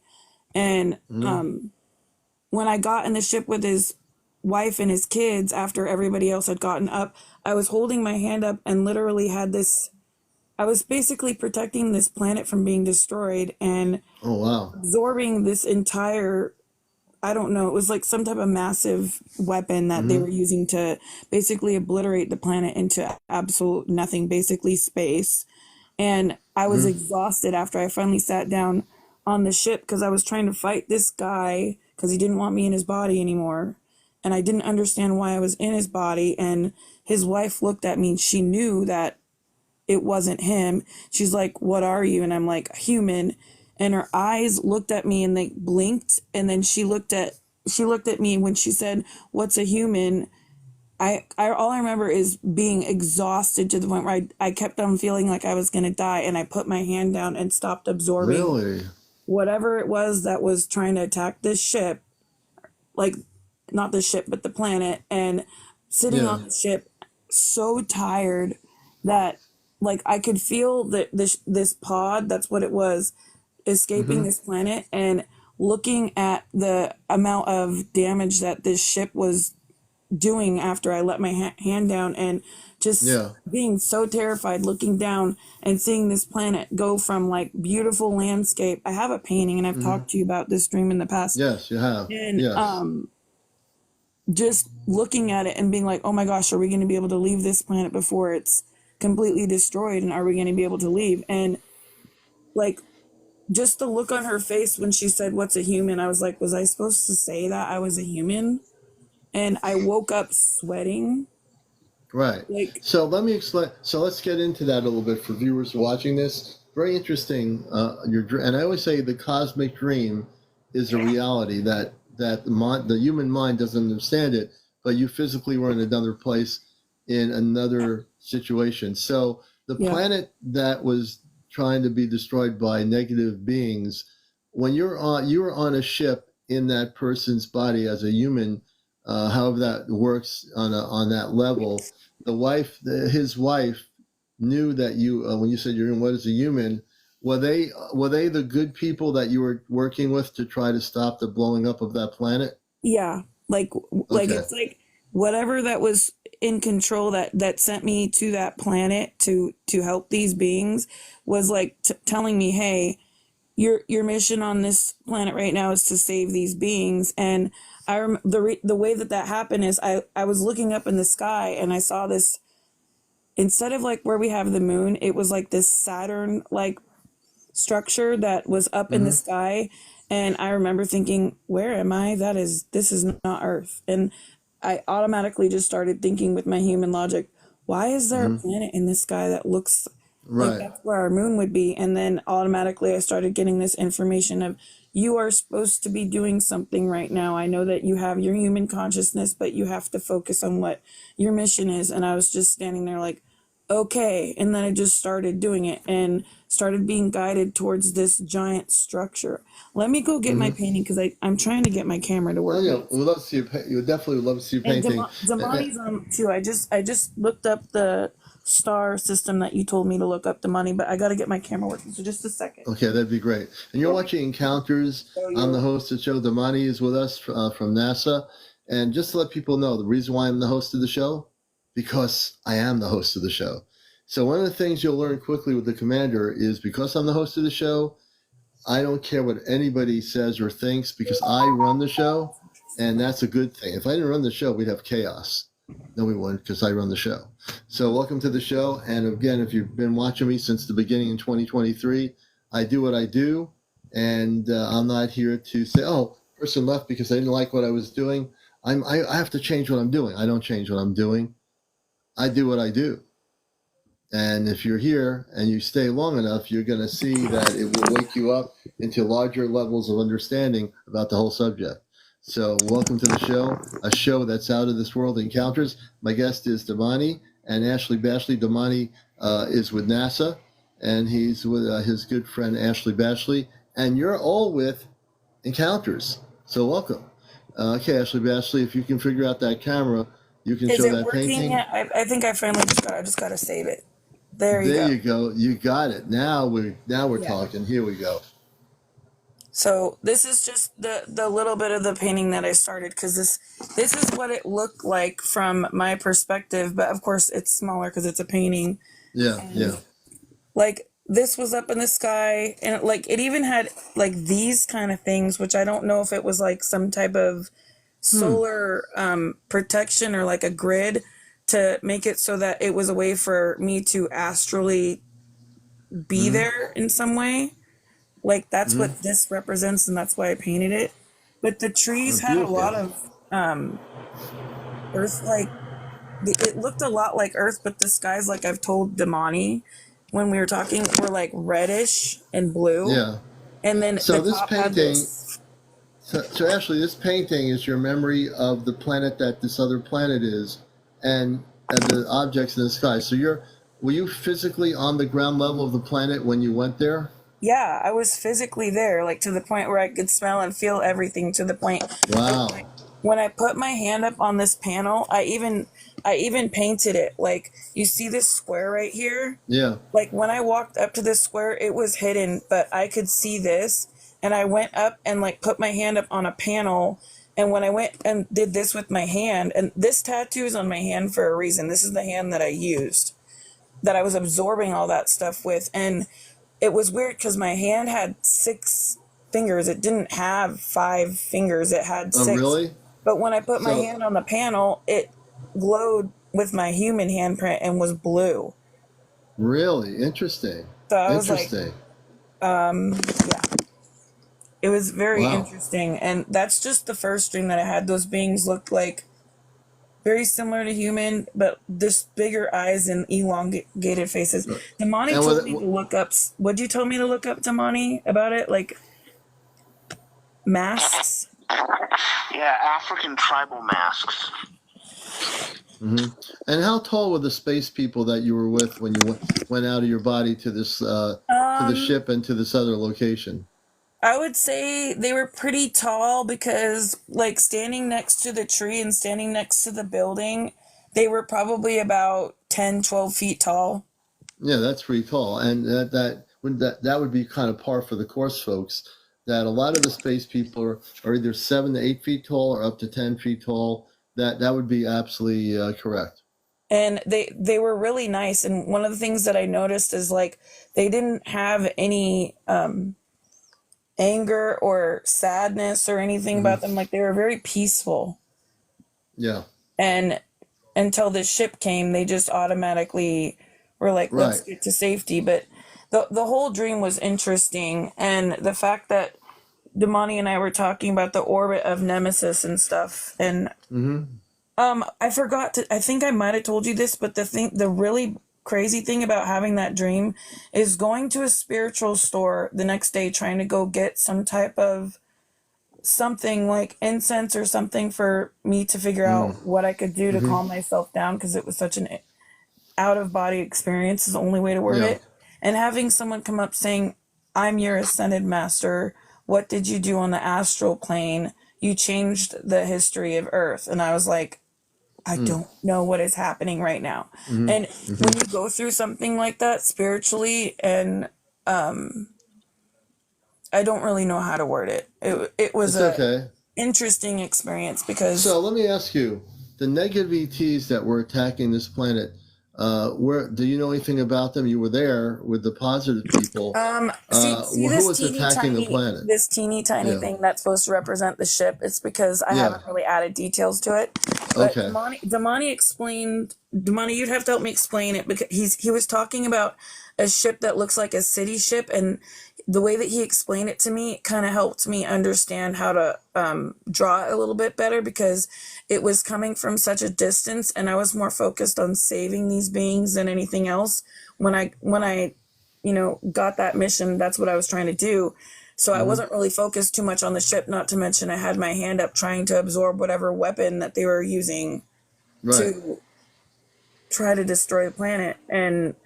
And when I got in the ship with his wife and his kids, after everybody else had gotten up, I was holding my hand up and literally had this, I was basically protecting this planet from being destroyed and absorbing this entire, I don't know, it was like some type of massive weapon that they were using to basically obliterate the planet into absolute nothing, basically space. And I was exhausted after I finally sat down on the ship because I was trying to fight this guy because he didn't want me in his body anymore. And I didn't understand why I was in his body. And his wife looked at me and she knew that it wasn't him. She's like, "What are you?" And I'm like, "Human." And her eyes looked at me and they blinked. And then she looked at me when she said, "What's a human?" I all I remember is being exhausted to the point where I kept on feeling like I was going to die. And I put my hand down and stopped absorbing whatever it was that was trying to attack this ship. Like, not the ship, but the planet. And sitting on the ship, so tired that like I could feel that this pod, that's what it was, escaping this planet, and looking at the amount of damage that this ship was doing after I let my hand down, and just being so terrified, looking down and seeing this planet go from like beautiful landscape. I have a painting and I've talked to you about this dream in the past. Yes, you have. And just looking at it and being like, oh my gosh, are we going to be able to leave this planet before it's completely destroyed? And are we going to be able to leave? And like, just the look on her face when she said, "What's a human?" I was like, was I supposed to say that I was a human? And I woke up sweating. Right. So let me explain. So let's get into that a little bit for viewers watching this. Very interesting. And I always say the cosmic dream is a reality that the human mind doesn't understand it, but you physically were in another place in another situation. So the planet that was trying to be destroyed by negative beings, when you were on a ship in that person's body as a human, however that works on that level, his wife knew that you, when you said you're in what is a human, were they the good people that you were working with to try to stop the blowing up of that planet? Yeah, like Okay. it's like whatever that was in control that sent me to that planet to help these beings was like telling me, hey, your mission on this planet right now is to save these beings. And the way that happened is I was looking up in the sky and I saw this, instead of like where we have the moon, it was like this Saturn like structure that was up in the sky. And I remember thinking, where am I? This is not Earth. And I automatically just started thinking with my human logic, why is there a planet in the sky that looks like that's where our moon would be? And then automatically I started getting this information of, you are supposed to be doing something right now. I know that you have your human consciousness, but you have to focus on what your mission is. And I was just standing there like, okay. And then I just started doing it and started being guided towards this giant structure. Let me go get my painting because I'm trying to get my camera to work. Oh, yeah, we'd love to see you. You would definitely love to see you painting. And Damani's on too. I just looked up the star system that you told me to look up, Damani, but I got to get my camera working. So just a second. Okay, that'd be great. And you're watching Encounters. I'm the host of the show. Damani is with us from NASA. And just to let people know, the reason why I'm the host of the show, because I am the host of the show. So one of the things you'll learn quickly with the commander is, because I'm the host of the show, I don't care what anybody says or thinks, because I run the show, and that's a good thing. If I didn't run the show, we'd have chaos. No, we wouldn't, because I run the show. So welcome to the show. And again, if you've been watching me since the beginning in 2023, I do what I do, and I'm not here to say, oh, person left because they didn't like what I was doing. I have to change what I'm doing. I don't change what I'm doing. I do what I do. And if you're here and you stay long enough, you're going to see that it will wake you up into larger levels of understanding about the whole subject. So welcome to the show, a show that's out of this world, Encounters. My guest is Damani and Ashley Bashley. Damani is with NASA, and he's with his good friend Ashley Bashley. And you're all with Encounters. So welcome. Okay, Ashley Bashley, if you can figure out that camera, you can show that painting. Yet? I think I finally just got to save it. There you go. You got it. Now we're talking. Here we go. So this is just the little bit of the painting that I started, because this is what it looked like from my perspective. But of course, it's smaller because it's a painting. Yeah. Like, this was up in the sky, and like it even had like these kind of things, which I don't know if it was like some type of solar protection or like a grid to make it so that it was a way for me to astrally be there in some way. Like, that's what this represents, and that's why I painted it. But the trees had a lot of earth, like, it looked a lot like Earth, but the skies, like I've told Damani when we were talking, were like reddish and blue. Yeah. And then so this painting, so Ashley, this painting is your memory of the planet that this other planet is, and the objects in the sky. So were you physically on the ground level of the planet when you went there? Yeah, I was physically there, like to the point where I could smell and feel everything, to the point. Wow. When I put my hand up on this panel, I even painted it. Like, you see this square right here? Yeah. Like, when I walked up to this square, it was hidden, but I could see this. And I went up and like put my hand up on a panel. And when I went and did this with my hand, and this tattoo is on my hand for a reason. This is the hand that I used, that I was absorbing all that stuff with. And it was weird because my hand had 6 fingers. It didn't have 5 fingers. It had 6. Oh, really? But when I put my hand on the panel, it glowed with my human handprint and was blue. Really? Interesting. So I was like, yeah. It was very interesting. And that's just the first dream that I had. Those beings looked like very similar to human, but this bigger eyes and elongated faces. Damani told me to look up. What'd you tell me to look up, Damani, about it? Like, masks? Yeah, African tribal masks. And how tall were the space people that you were with when you went out of your body to this to the ship and to this other location? I would say they were pretty tall, because like standing next to the tree and standing next to the building, they were probably about 10, 12 feet tall. Yeah, that's pretty tall. And that that would be kind of par for the course, folks. That a lot of the space people are either 7 to 8 feet tall or up to 10 feet tall. That would be absolutely correct. And they were really nice. And one of the things that I noticed is like they didn't have any anger or sadness or anything about them. Like they were very peaceful. Yeah. And until this ship came, they just automatically were like, let's get to safety. But the whole dream was interesting. And the fact that Damani and I were talking about the orbit of Nemesis and stuff. And I forgot I think I might have told you this, but the really crazy thing about having that dream is going to a spiritual store the next day trying to go get some type of something like incense or something for me to figure out what I could do to calm myself down, because it was such an out of body experience is the only way to word it. And having someone come up saying, I'm your ascended master. What did you do on the astral plane? You changed the history of Earth. And I was like, I don't know what is happening right now. And when you go through something like that spiritually, and I don't really know how to word it. It was an interesting experience because... So let me ask you, the negative ETs that were attacking this planet, do you know anything about them? You were there with the positive people. See who was attacking the planet? This teeny tiny thing that's supposed to represent the ship. It's because I haven't really added details to it. But Damani explained. Damani, you'd have to help me explain it, because he was talking about a ship that looks like a city ship, and the way that he explained it to me kind of helped me understand how to draw it a little bit better, because it was coming from such a distance, and I was more focused on saving these beings than anything else. When I got that mission, that's what I was trying to do. So I wasn't really focused too much on the ship, not to mention I had my hand up trying to absorb whatever weapon that they were using to try to destroy the planet. And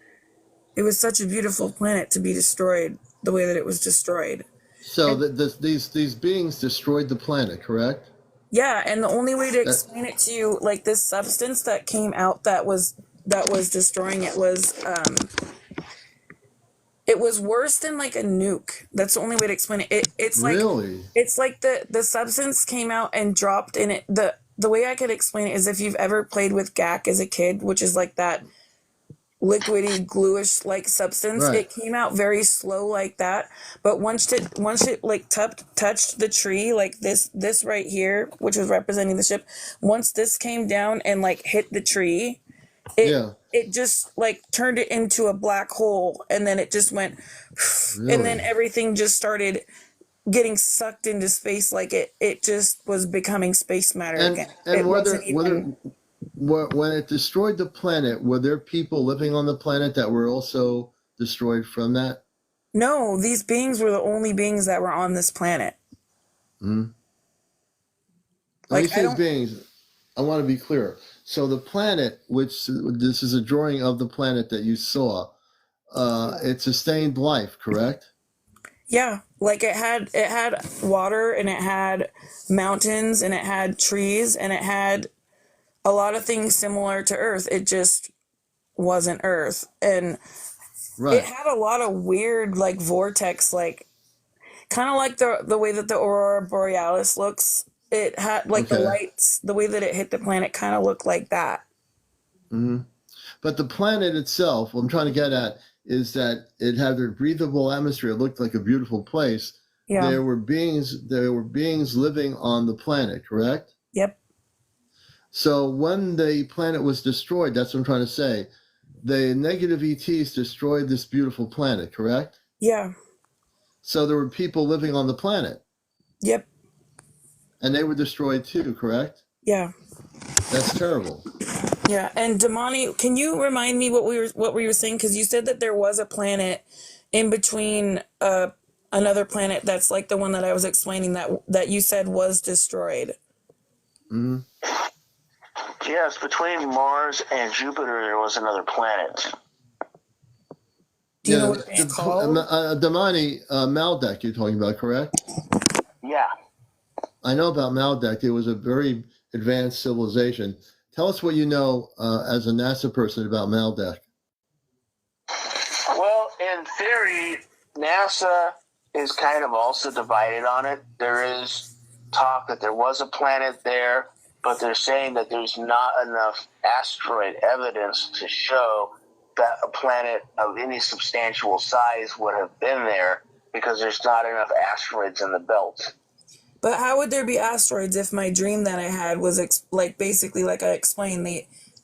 it was such a beautiful planet to be destroyed the way that it was destroyed. So these beings destroyed the planet, correct? Yeah, and the only way to explain it to you, like this substance that came out that was destroying it was it was worse than like a nuke. That's the only way to explain it. It's like it's like the substance came out and dropped in it. The way I could explain it is if you've ever played with GAC as a kid, which is like that liquidy, gluish like substance. It came out very slow like that, but once it like touched the tree, like this right here, which was representing the ship, once this came down and like hit the tree, it just like turned it into a black hole, and then it just went and then everything just started getting sucked into space. Like it just was becoming space matter again. And when it destroyed the planet, were there people living on the planet that were also destroyed from that? No, these beings were the only beings that were on this planet. When you say beings, I want to be clear. So the planet, which this is a drawing of the planet that you saw, it sustained life, correct? Yeah, like it had water, and it had mountains, and it had trees, and it had a lot of things similar to Earth. It just wasn't Earth. And it had a lot of weird like vortex, like kind of like the way that the Aurora Borealis looks. It had like the lights, the way that it hit the planet kind of looked like that. But the planet itself, what I'm trying to get at is that it had a breathable atmosphere. It looked like a beautiful place. Yeah. There were beings living on the planet, correct? Yep. So when the planet was destroyed, that's what I'm trying to say, the negative ETs destroyed this beautiful planet, correct? Yeah. So there were people living on the planet. Yep. And they were destroyed too, correct? Yeah. That's terrible. Yeah, and Damani, can you remind me what we were saying? Because you said that there was a planet in between another planet that's like the one that I was explaining that you said was destroyed. Yes, between Mars and Jupiter, there was another planet. Do you know what it's called? Damani, Maldek you're talking about, correct? Yeah. I know about Maldek. It was a very advanced civilization. Tell us what you know as a NASA person about Maldek. Well, in theory, NASA is kind of also divided on it. There is talk that there was a planet there, but they're saying that there's not enough asteroid evidence to show that a planet of any substantial size would have been there because there's not enough asteroids in the belt. But how would there be asteroids if my dream that I had was basically like I explained,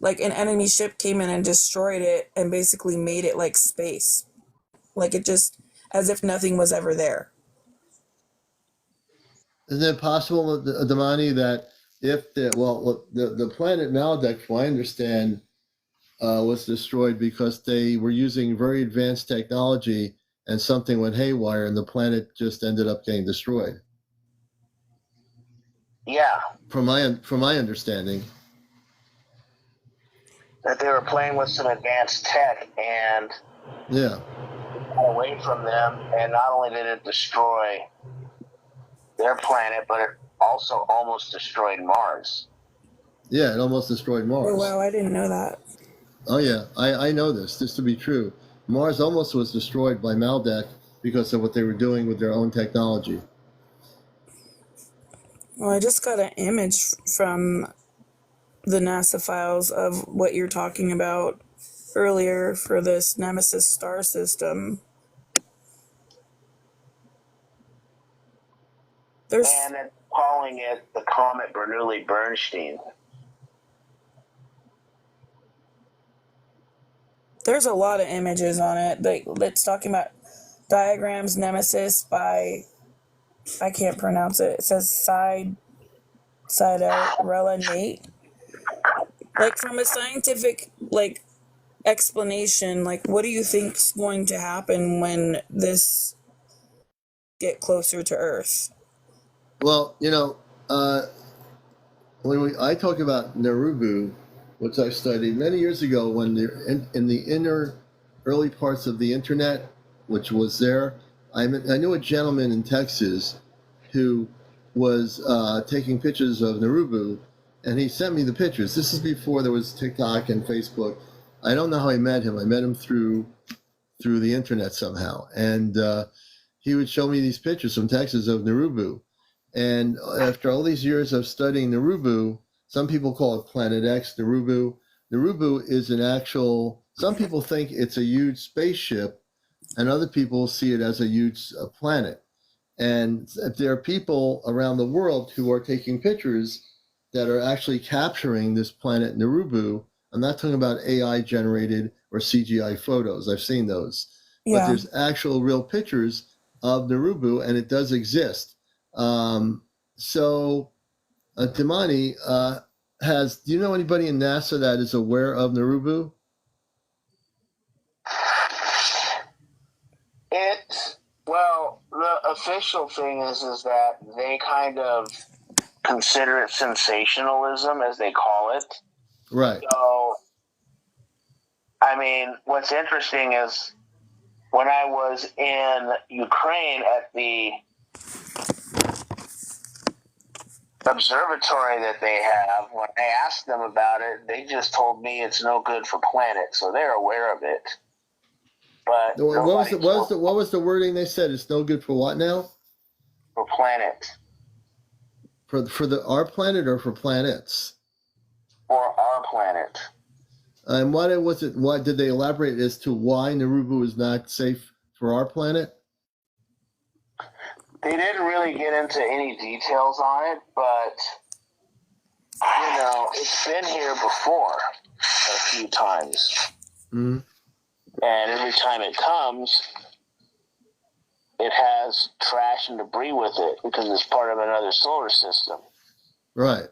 like an enemy ship came in and destroyed it and basically made it like space, like it just as if nothing was ever there. Isn't it possible, Damani, that if the planet Maldek, from what I understand, was destroyed because they were using very advanced technology and something went haywire and the planet just ended up getting destroyed? Yeah. From my understanding. That they were playing with some advanced tech and yeah, got away from them, and not only did it destroy their planet, but it also almost destroyed Mars. Yeah, it almost destroyed Mars. Oh, wow, I didn't know that. Oh, yeah, I know this to be true. Mars almost was destroyed by Maldek because of what they were doing with their own technology. Well, I just got an image from the NASA files of what you're talking about earlier for this Nemesis star system. And it's calling it the Comet Bernoulli-Bernstein. There's a lot of images on it. It's talking about diagrams, Nemesis by, I can't pronounce it. It says CmdrAleon. Like, from a scientific, explanation, what do you think's going to happen when this get closer to Earth? Well, when I talk about Narubu, which I studied many years ago when they're in the inner early parts of the internet, which was there, I knew a gentleman in Texas who was taking pictures of Narubu, and he sent me the pictures. This is before there was TikTok and Facebook. I don't know how I met him. I met him through the internet somehow, and he would show me these pictures from Texas of Narubu. And after all these years of studying Narubu, some people call it Planet X, Narubu. Narubu is some people think it's a huge spaceship, and other people see it as a huge planet. And if there are people around the world who are taking pictures that are actually capturing this planet Narubu, I'm not talking about AI generated or CGI photos. I've seen those. Yeah. But there's actual real pictures of Narubu, and it does exist. Timani, do you know anybody in NASA that is aware of Narubu? The official thing is that they kind of consider it sensationalism, as they call it. Right. So, what's interesting is when I was in Ukraine at the observatory that they have, when I asked them about it, they just told me it's no good for planets, so they're aware of it. But what was the wording they said? It's no good for what now? For planet. For our planet or for planets? For our planet. And what was it? What did they elaborate as to why Narubu is not safe for our planet? They didn't really get into any details on it, but it's been here before a few times. Mm-hmm. And every time it comes, it has trash and debris with it because it's part of another solar system. Right.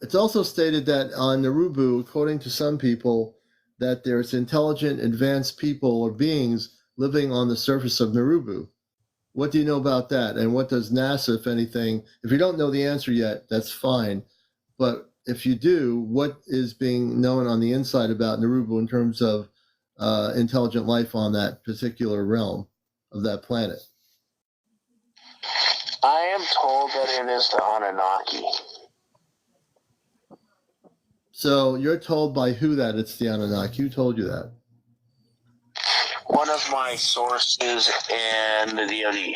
It's also stated that on Narubu, according to some people, that there's intelligent, advanced people or beings living on the surface of Narubu. What do you know about that? And what does NASA, if anything, if you don't know the answer yet, that's fine. But if you do, what is being known on the inside about Narubu in terms of intelligent life on that particular realm of that planet? I am told that it is the Anunnaki. So you're told by who that it's the Anunnaki? Who told you that? one of my sources in the DoD.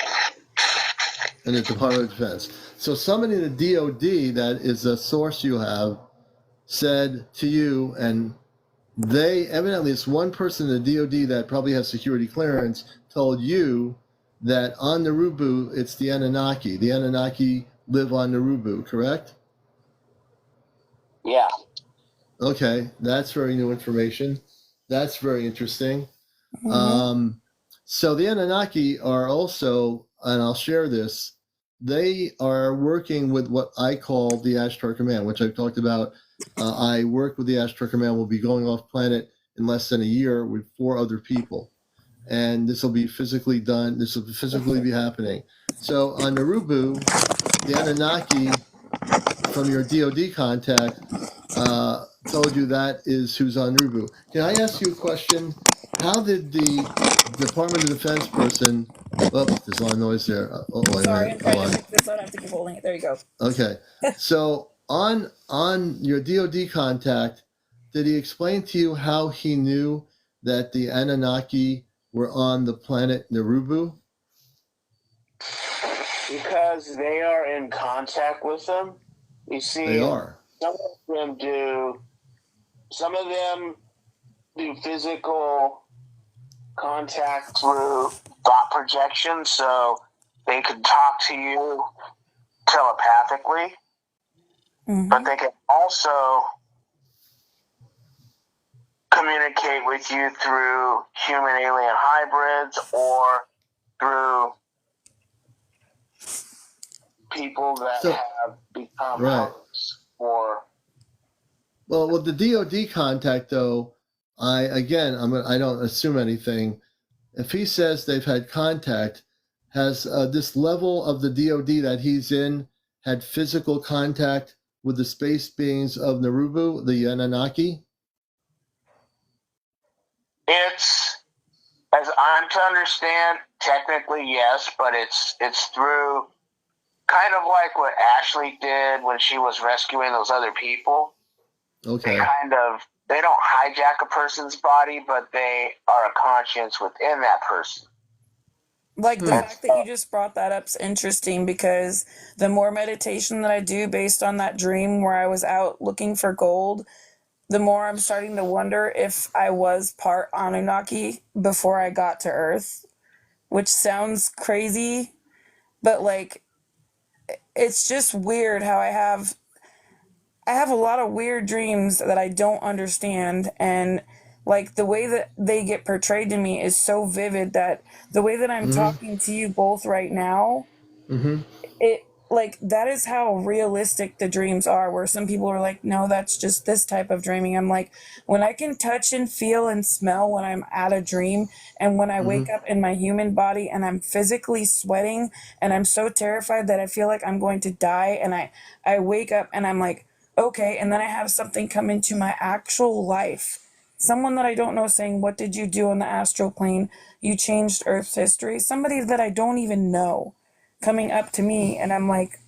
In the Department of Defense. So somebody in the DoD that is a source you have said to you, and they evidently, it's one person in the DoD that probably has security clearance, told you that on Narubu it's the Anunnaki. The Anunnaki live on Narubu, correct? Yeah. Okay, that's very new information. That's very interesting. Mm-hmm. So the Anunnaki are also, and I'll share this, they are working with what I call the Ashtar Command, which I've talked about. I work with the Ashtar Command. We'll be going off planet in less than a year with 4 other people. And this will be physically done. This will physically be happening. So on Narubu, the Anunnaki from your DoD contact told you that is who's on Narubu. Can I ask you a question? How did the Department of Defense person? Oh, there's a lot of noise there. Wait a Sorry, minute. I'm trying Hold to on. pick this up. I have to keep holding it. There you go. Okay. So on your DoD contact, did he explain to you how he knew that the Anunnaki were on the planet Narubu? Because they are in contact with them. You see, They are. Some of them do physical contact through thought projection, so they can talk to you telepathically. Mm-hmm. But they can also communicate with you through human-alien hybrids or through people that have become hosts for. Well, with the DoD contact, though, I don't assume anything. If he says they've had contact, has this level of the DoD that he's in had physical contact with the space beings of Narubu, the Anunnaki? It's, as I'm to understand, technically yes, but it's through kind of like what Ashley did when she was rescuing those other people. Okay. They don't hijack a person's body, but they are a conscience within that person. Like the fact that you just brought that up is interesting, because the more meditation that I do based on that dream where I was out looking for gold, the more I'm starting to wonder if I was part Anunnaki before I got to Earth, which sounds crazy, but like, it's just weird how I have a lot of weird dreams that I don't understand, and like the way that they get portrayed to me is so vivid that the way that I'm talking to you both right now, it like that is how realistic the dreams are, where some people are like, no, that's just this type of dreaming. I'm like, when I can touch and feel and smell when I'm at a dream, and when I wake up in my human body and I'm physically sweating and I'm so terrified that I feel like I'm going to die, and I wake up and I'm like, okay, and then I have something come into my actual life, someone that I don't know saying, what did you do on the astral plane? You changed Earth's history. Somebody that I don't even know coming up to me, and I'm like,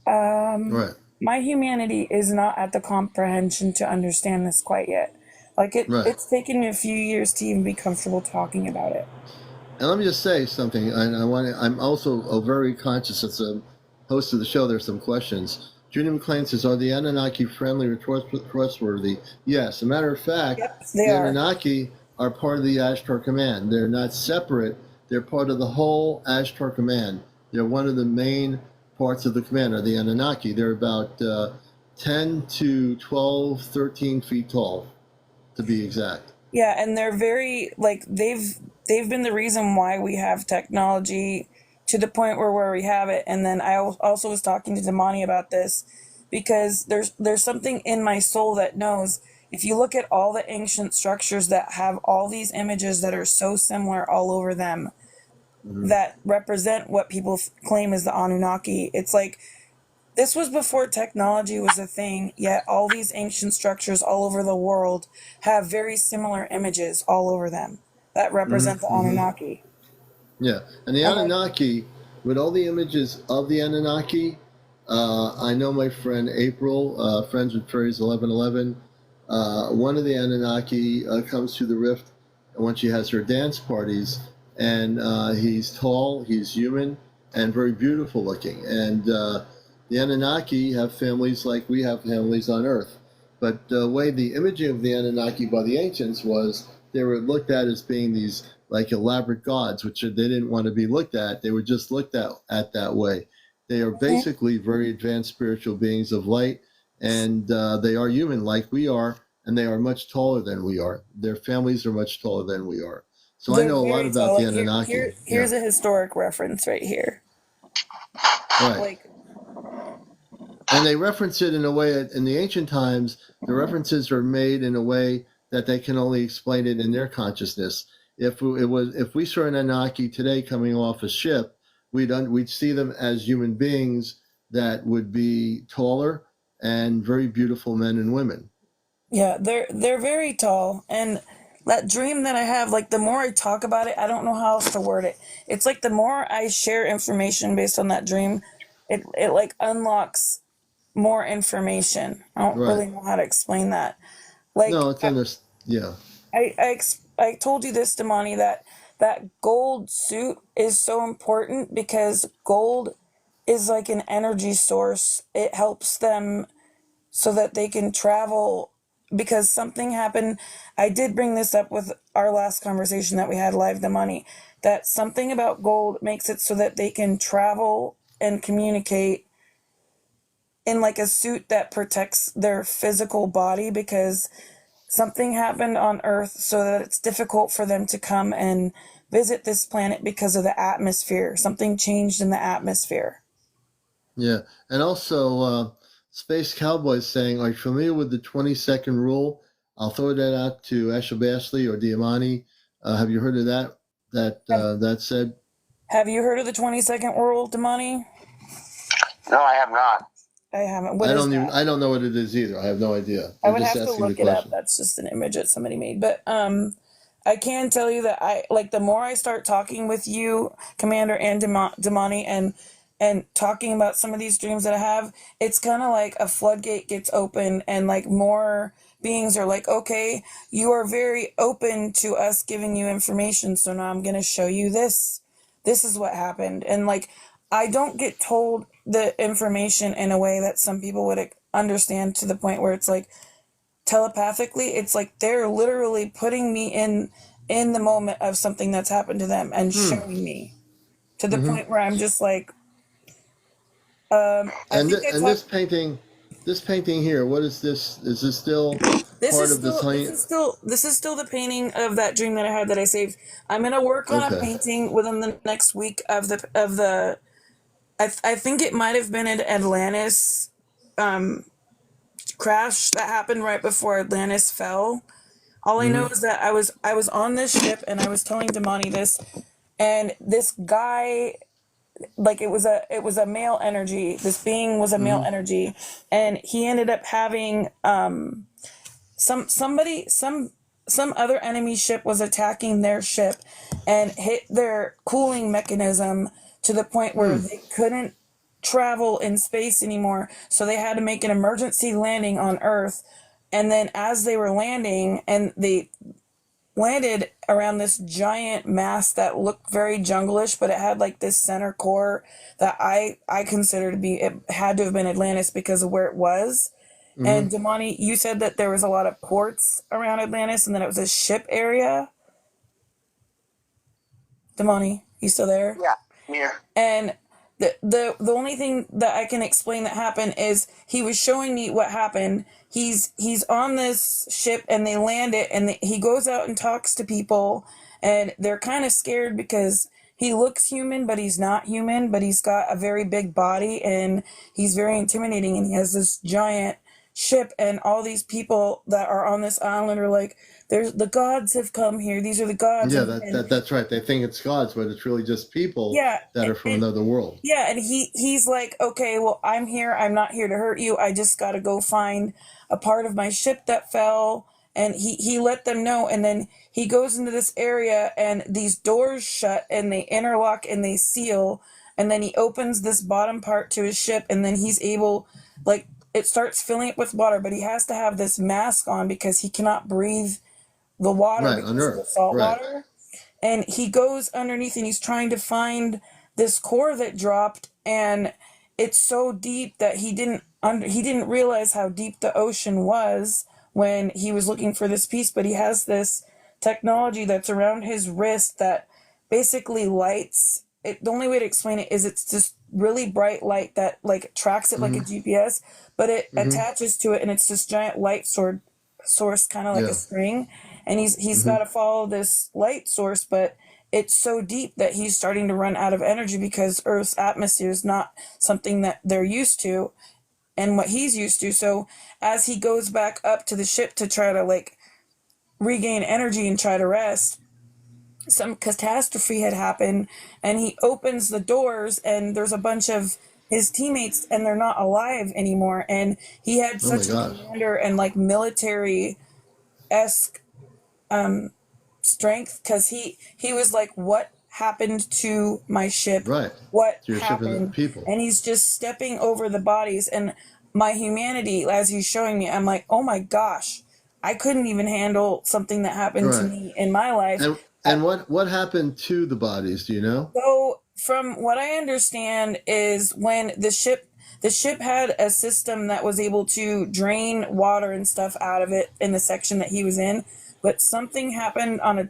my humanity is not at the comprehension to understand this quite yet. Like it's taken me a few years to even be comfortable talking about it. And let me just say something. I'm also very conscious as a host of the show. There's some questions. Judy McLean says, "Are the Anunnaki friendly or trustworthy?" Yes. As a matter of fact, the Anunnaki are part of the Ashtar Command. They're not separate. They're part of the whole Ashtar Command. They're one of the main parts of the command, are the Anunnaki. They're about 10 to 12, 13 feet tall, to be exact. Yeah, and they're very, like, they've been the reason why we have technology to the point where we have it. And then I also was talking to Damani about this, because there's something in my soul that knows, if you look at all the ancient structures that have all these images that are so similar all over them, that represent what people claim is the Anunnaki, it's like, this was before technology was a thing, yet all these ancient structures all over the world have very similar images all over them that represent the Anunnaki. Yeah, and the Anunnaki, with all the images of the Anunnaki, I know my friend April, Friends with Fairies 1111, one of the Anunnaki comes through the rift, when she has her dance parties. And he's tall, he's human, and very beautiful looking. And the Anunnaki have families like we have families on Earth. But the way the imaging of the Anunnaki by the ancients was, they were looked at as being these like elaborate gods, which they didn't want to be looked at. They were just looked at that way. They are basically very advanced spiritual beings of light, and they are human like we are, and they are much taller than we are. Their families are much taller than we are. So I know a lot about the Anunnaki. Here's a historic reference right here. Right. And they reference it in a way, in the ancient times, the references are made in a way that they can only explain it in their consciousness. If we saw an Anunnaki today coming off a ship, we'd see them as human beings that would be taller and very beautiful men and women. Yeah, they're very tall, and that dream that I have, like, the more I talk about it, I don't know how else to word it. It's like the more I share information based on that dream, it like unlocks more information. I don't really know how to explain that. Like, no, it's yeah. I told you this, Damani, that gold suit is so important because gold is like an energy source. It helps them so that they can travel, because something happened. I did bring this up with our last conversation that we had live, Damani, that something about gold makes it so that they can travel and communicate in like a suit that protects their physical body, because something happened on Earth so that it's difficult for them to come and visit this planet because of the atmosphere. Something changed in the atmosphere. Yeah, and also Space Cowboy saying, are you familiar with the 20-second rule? I'll throw that out to Asha Bashley or Diamani. Have you heard of that? That said? Have you heard of the 20-second rule, Damani? No, I have not. I haven't. I don't know what it is either. I have no idea. I would have to look it up. That's just an image that somebody made. But I can tell you that the more I start talking with you, Commander, and Damani, and talking about some of these dreams that I have, it's kind of like a floodgate gets open, and like more beings are like, okay, you are very open to us giving you information, so now I'm going to show you this. This is what happened. And like, I don't get told the information in a way that some people would understand, to the point where it's like telepathically, it's like they're literally putting me in the moment of something that's happened to them and showing me, to the point where I'm just like, this painting here, what is this? Is this still part of the plane? This is still the painting of that dream that I had that I saved. I'm gonna work on a painting within the next week of the I think it might have been an Atlantis crash that happened right before Atlantis fell. All I know is that I was on this ship, and I was telling Damani this, and this guy, like, it was a male energy. This being was a male energy, and he ended up having some other enemy ship was attacking their ship and hit their cooling mechanism to the point where they couldn't travel in space anymore. So they had to make an emergency landing on Earth. And then as they were landing, and they landed around this giant mass that looked very jungle-ish, but it had like this center core that I consider to be, it had to have been Atlantis because of where it was. And Damani, you said that there was a lot of ports around Atlantis, and that it was a ship area. Damani, you still there? Yeah, here. And the only thing that I can explain that happened is he was showing me what happened. He's on this ship, and they land it, and he goes out and talks to people, and they're kind of scared because he looks human, but he's not human, but he's got a very big body, and he's very intimidating, and he has this giant ship, and all these people that are on this island are like, the gods have come here. These are the gods. Yeah, that's right. They think it's gods, but it's really just people that are from another world. Yeah, and he's like, okay, well, I'm here. I'm not here to hurt you. I just got to go find a part of my ship that fell. And he let them know. And then he goes into this area, and these doors shut, and they interlock, and they seal. And then he opens this bottom part to his ship, and then he's able, like, it starts filling it with water, but he has to have this mask on because he cannot breathe the water Right, because on of the Earth. salt Right. water. And he goes underneath and he's trying to find this core that dropped, and it's so deep that he didn't realize how deep the ocean was when he was looking for this piece. But he has this technology that's around his wrist that basically lights it. The only way to explain it is it's just really bright light that like tracks it like a GPS, but it attaches to it, and it's this giant light source, kind of like a string. And he's got to follow this light source, but it's so deep that he's starting to run out of energy because Earth's atmosphere is not something that they're used to and what he's used to. So as he goes back up to the ship to try to like regain energy and try to rest, some catastrophe had happened, and he opens the doors and there's a bunch of his teammates and they're not alive anymore. And he had such a commander and like military-esque strength, because he was like, what happened to my ship? Right. What To your ship and the happened? people. And he's just stepping over the bodies, and my humanity, as he's showing me, I'm like, oh my gosh, I couldn't even handle something that happened to me in my life. And what happened to the bodies, do you know? So from what I understand is when the ship had a system that was able to drain water and stuff out of it in the section that he was in, but something happened on a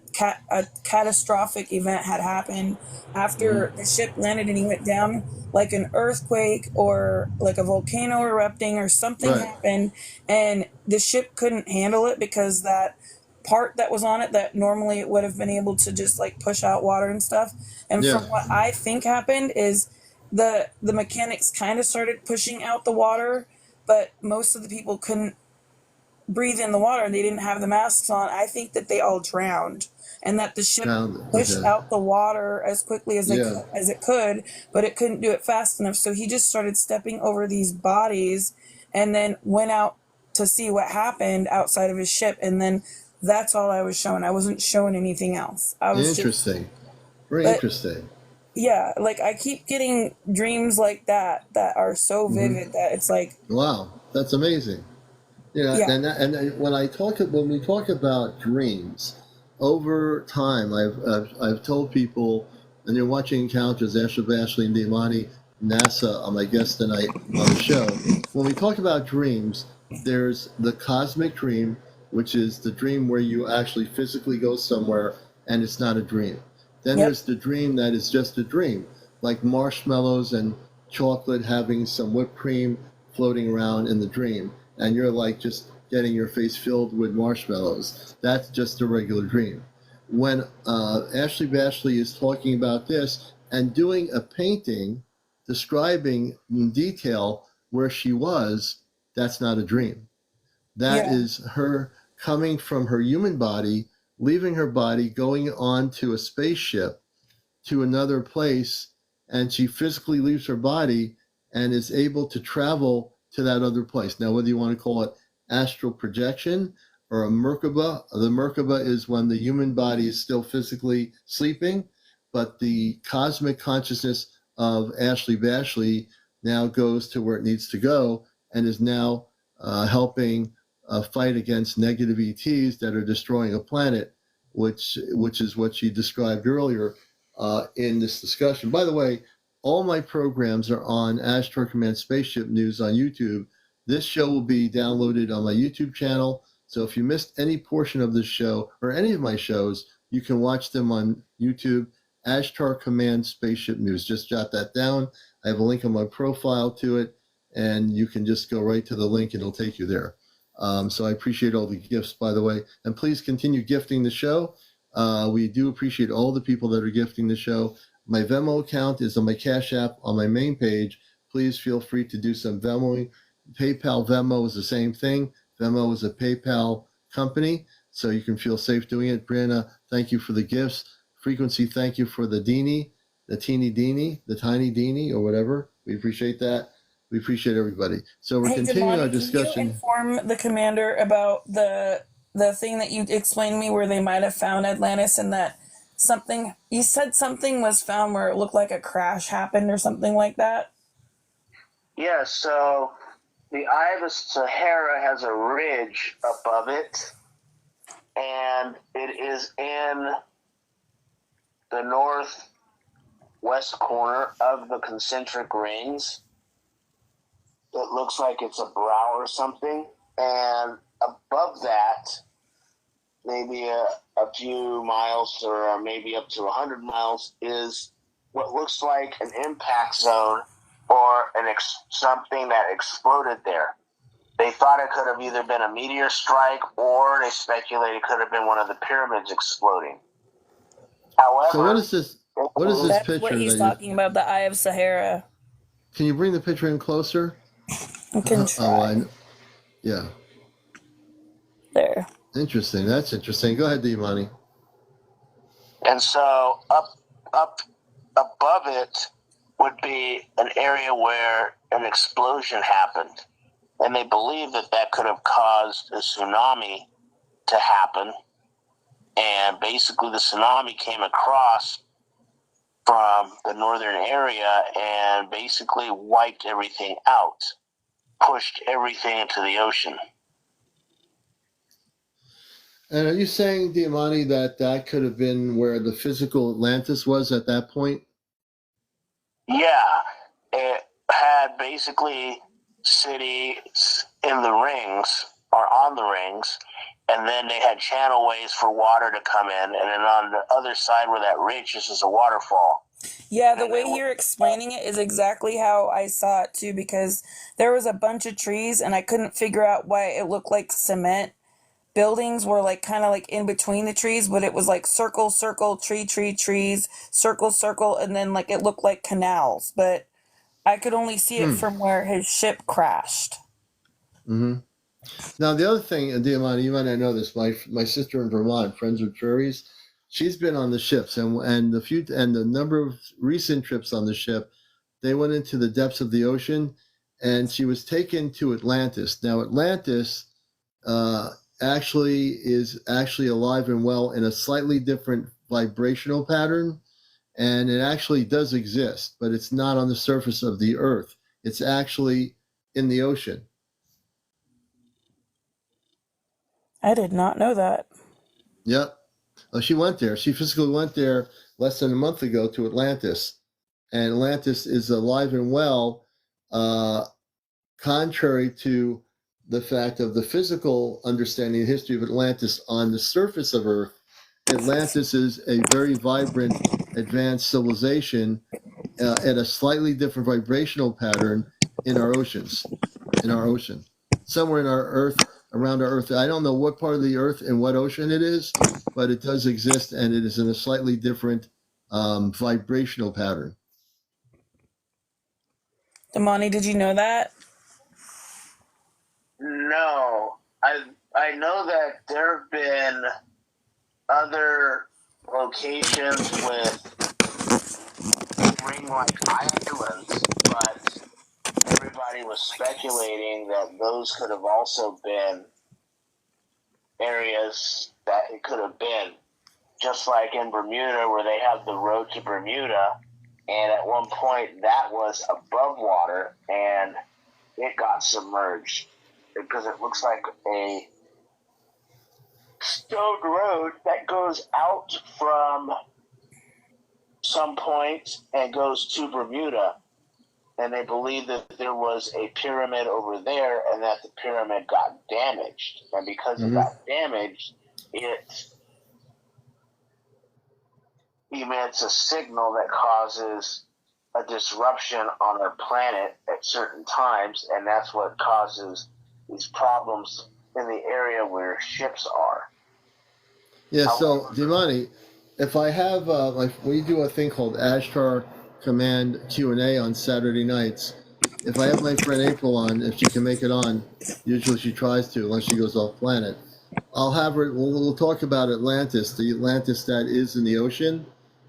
catastrophic event had happened after the ship landed and he went down, like an earthquake or like a volcano erupting or something happened, and the ship couldn't handle it because that part that was on it that normally it would have been able to just like push out water and stuff. And from what I think happened is the mechanics kind of started pushing out the water, but most of the people couldn't breathe in the water and they didn't have the masks on. I think that they all drowned, and that the ship pushed out the water as quickly as it could, but it couldn't do it fast enough. So he just started stepping over these bodies and then went out to see what happened outside of his ship. And then that's all I was shown. I wasn't shown anything else. I was interesting. Very interesting. Yeah, like I keep getting dreams like that are so vivid that it's like, wow, that's amazing. And when we talk about dreams, over time, I've told people, and you're watching Encounters, Ashley Bashley and Diamani, NASA are my guest tonight on the show. When we talk about dreams, there's the cosmic dream, which is the dream where you actually physically go somewhere and it's not a dream. Then there's the dream that is just a dream, like marshmallows and chocolate having some whipped cream floating around in the dream, and you're like just getting your face filled with marshmallows. That's just a regular dream. When Ashley Bashley is talking about this and doing a painting describing in detail where she was, that's not a dream. That is her coming from her human body, leaving her body, going on to a spaceship to another place, and she physically leaves her body and is able to travel to that other place. Now, whether you want to call it astral projection or a Merkaba, the Merkaba is when the human body is still physically sleeping, but the cosmic consciousness of Ashley Bashley now goes to where it needs to go and is now helping fight against negative ETs that are destroying a planet, which is what she described earlier in this discussion. By the way, all my programs are on Ashtar Command Spaceship News on YouTube. This show will be downloaded on my YouTube channel. So if you missed any portion of this show or any of my shows, you can watch them on YouTube, Ashtar Command Spaceship News. Just jot that down. I have a link on my profile to it, and you can just go right to the link and it'll take you there. So I appreciate all the gifts, by the way. And please continue gifting the show. We do appreciate all the people that are gifting the show. My Venmo account is on my Cash App on my main page. Please feel free to do some Venmoing. PayPal, Venmo is the same thing. Venmo is a PayPal company, so you can feel safe doing it. Brianna, thank you for the gifts. Frequency, thank you for the Deanie, the teeny Deanie, the tiny Deanie, or whatever. We appreciate that. We appreciate everybody. So we're continuing our discussion. Can you inform the commander about the thing that you explained to me where they might have found Atlantis, and that you said something was found where it looked like a crash happened or something like that? Yeah, so the Eye of the Sahara has a ridge above it, and and it is in the northwest corner of the concentric rings. It looks like it's a brow or something, and above that, maybe a few miles or maybe up to 100 miles, is what looks like an impact zone or something that exploded there. They thought it could have either been a meteor strike, or they speculated it could have been one of the pyramids exploding. However, so what is this? What is this That's picture? what he's talking about, the Eye of Sahara. Can you bring the picture in closer? I can try. Yeah. There. Interesting. That's interesting. Go ahead, Diamani. And so up above it would be an area where an explosion happened. And they believe that could have caused a tsunami to happen. And basically the tsunami came across from the northern area and basically wiped everything out, pushed everything into the ocean. And are you saying, Diamani, that could have been where the physical Atlantis was at that point? Yeah, it had basically cities in the rings, or on the rings, and then they had channelways for water to come in, and then on the other side where that ridge is a waterfall. Yeah, the way you're explaining it is exactly how I saw it too, because there was a bunch of trees and I couldn't figure out why it looked like cement. Buildings were like kind of like in between the trees, but it was like circle, circle, tree, trees, circle, circle, and then like it looked like canals. But I could only see it from where his ship crashed. Mm-hmm. Now, the other thing, Diamani, you might not know this, my sister in Vermont, friends with Cherries, she's been on the ships, and the number of recent trips on the ship, they went into the depths of the ocean, and she was taken to Atlantis. Now, Atlantis is actually alive and well in a slightly different vibrational pattern, and it actually does exist, but it's not on the surface of the earth. It's actually in the ocean. I did not know that. Yep. Well, she went there. She physically went there less than a month ago to Atlantis. And Atlantis is alive and well, contrary to the fact of the physical understanding and history of Atlantis on the surface of Earth. Atlantis is a very vibrant, advanced civilization at a slightly different vibrational pattern in our oceans, somewhere in our Earth, around our Earth. I don't know what part of the Earth and what ocean it is, but it does exist, and it is in a slightly different vibrational pattern. Damani, did you know that? No. I know that there have been other locations with ring-like islands, but everybody was speculating that those could have also been areas that it could have been. Just like in Bermuda, where they have the road to Bermuda, and at one point that was above water, and it got submerged because it looks like a stone road that goes out from some point and goes to Bermuda. And they believe that there was a pyramid over there and that the pyramid got damaged. And because it got damaged, it emits a signal that causes a disruption on our planet at certain times, and that's what causes these problems in the area where ships are. Yeah, so, Dimani, if I have, we do a thing called Ashtar Command Q&A on Saturday nights. If I have my friend April on, if she can make it on, usually she tries to, unless she goes off planet, I'll have her, we'll talk about Atlantis, the Atlantis that is in the ocean.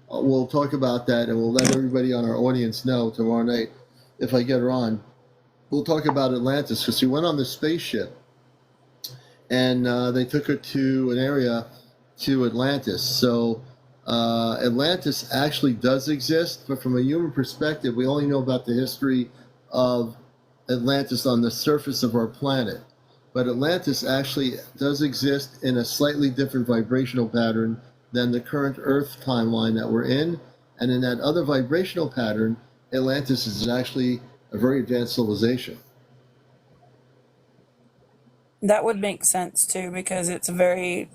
We'll talk about that, and we'll let everybody on our audience know tomorrow night, if I get her on. We'll talk about Atlantis, because she went on the spaceship, and they took her to an area, to Atlantis. So Atlantis actually does exist, but from a human perspective, we only know about the history of Atlantis on the surface of our planet. but Atlantis actually does exist in a slightly different vibrational pattern than the current Earth timeline that we're in. And in that other vibrational pattern, Atlantis is actually a very advanced civilization. That would make sense too, because it's very,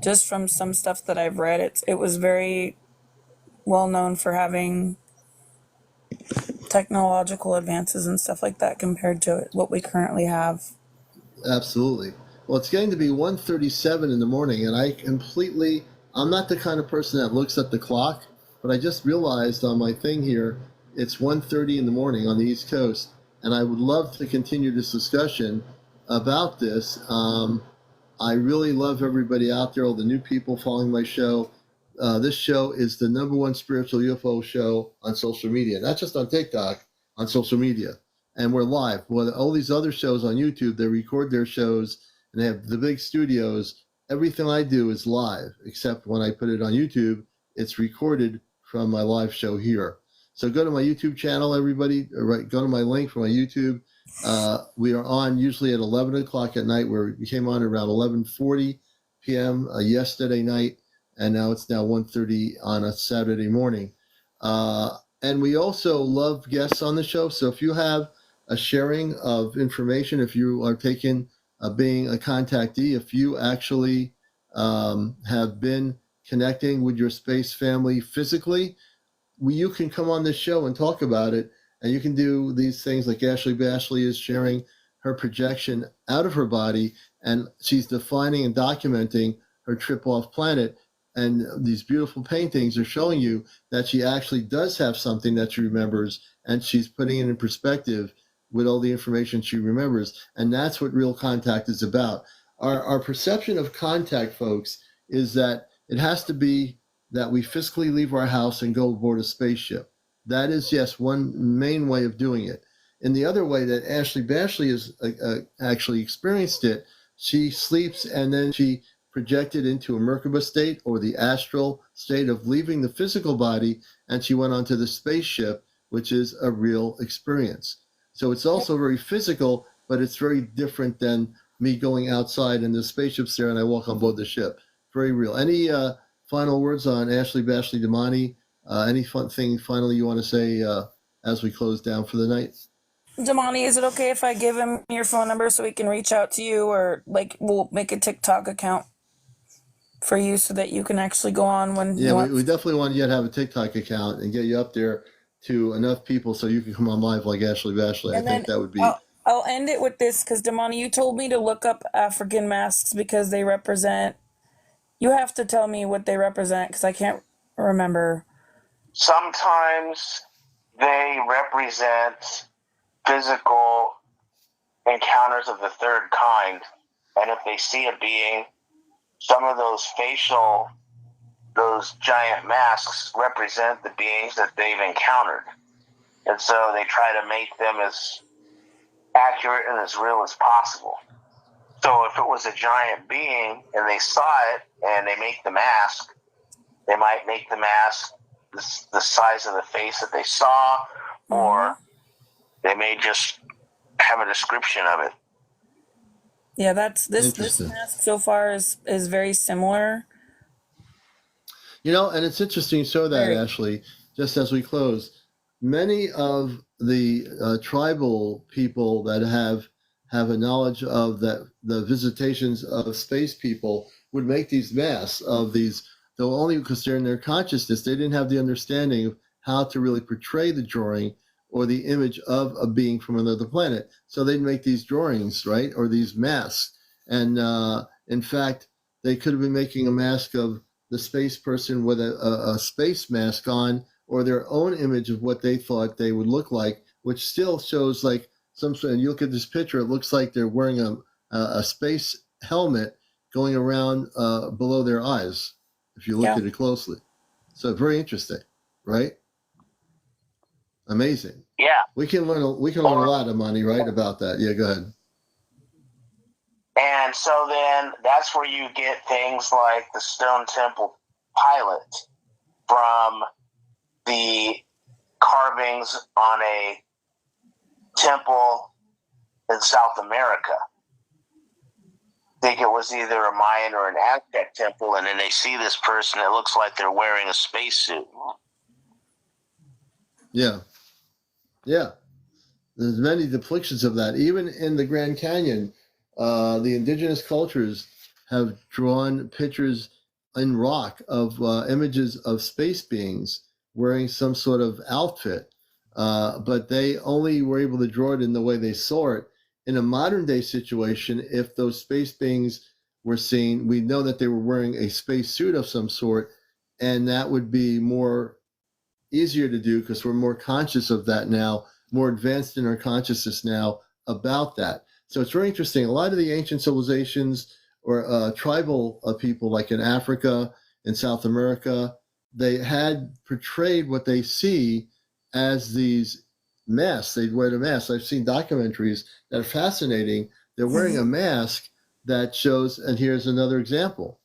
just from some stuff that I've read, it was very well known for having technological advances and stuff like that compared to what we currently have. Absolutely. Well, it's getting to be 1:37 in the morning, and I'm not the kind of person that looks at the clock, but I just realized on my thing here, it's 1:30 in the morning on the East Coast, and I would love to continue this discussion about this. I really love everybody out there, all the new people following my show. This show is the #1 spiritual UFO show on social media, not just on TikTok, on social media. And we're live. Well, all these other shows on YouTube, they record their shows and they have the big studios. Everything I do is live, except when I put it on YouTube, it's recorded from my live show here. So go to my YouTube channel, everybody. Go to my link for my YouTube. We are on usually at 11 o'clock at night. We came on around 11:40 p.m. Yesterday night, and now it's 1:30 on a Saturday morning. And we also love guests on the show. So if you have a sharing of information, if you are taking being a contactee, if you actually have been connecting with your space family physically, you can come on this show and talk about it. And you can do these things like Ashley Bashley is sharing her projection out of her body, and she's defining and documenting her trip off planet. And these beautiful paintings are showing you that she actually does have something that she remembers, and she's putting it in perspective with all the information she remembers. And that's what real contact is about. Our perception of contact, folks, is that it has to be that we physically leave our house and go aboard a spaceship. That is, yes, one main way of doing it. And the other way that Ashley Bashley has actually experienced it, she sleeps and then she projected into a Merkaba state, or the astral state of leaving the physical body, and she went onto the spaceship, which is a real experience. So it's also very physical, but it's very different than me going outside and the spaceship's there and I walk on board the ship. Very real. Any final words on Ashley Bashley Damani? Any fun thing finally you want to say as we close down for the night? Damani, is it okay if I give him your phone number so he can reach out to you, or like we'll make a TikTok account for you so that you can actually go on when you want? We definitely want you to have a TikTok account and get you up there to enough people so you can come on live like Ashley Bashley. And I think that would be... I'll end it with this, because Damani, you told me to look up African masks because they represent... You have to tell me what they represent, because I can't remember. Sometimes they represent physical encounters of the third kind, and if they see a being, some of those giant masks represent the beings that they've encountered, and so they try to make them as accurate and as real as possible. So if it was a giant being and they saw it and they make the mask, they might make the mask the size of the face that they saw, or they may just have a description of it. Yeah, this mask so far is very similar. And it's interesting Ashley, just as we close, many of the tribal people that have a knowledge of the visitations of space people would make these masks of these, though only because they're in their consciousness. They didn't have the understanding of how to really portray the drawing or the image of a being from another planet. So they'd make these drawings, right, or these masks. And in fact, they could have been making a mask of the space person with a space mask on, or their own image of what they thought they would look like, which still shows like and you look at this picture, it looks like they're wearing a space helmet going around below their eyes, if you look at it closely. So very interesting, right? Amazing. Yeah. We can learn a lot of money, right, about that. Yeah, go ahead. And so then that's where you get things like the Stone Temple Pilot from the carvings on a temple in South America. think it was either a Mayan or an Aztec temple, and then they see this person. It looks like they're wearing a spacesuit. Yeah. Yeah. There's many depictions of that. Even in the Grand Canyon, the indigenous cultures have drawn pictures in rock of images of space beings wearing some sort of outfit. But they only were able to draw it in the way they saw it. In a modern day situation, if those space beings were seen, we know that they were wearing a space suit of some sort, and that would be more easier to do because we're more conscious of that now, more advanced in our consciousness now about that. So it's very interesting. A lot of the ancient civilizations or tribal people, like in Africa and South America, they had portrayed what they see as these masks. They'd wear the masks. I've seen documentaries that are fascinating. They're wearing a mask that shows, and here's another example.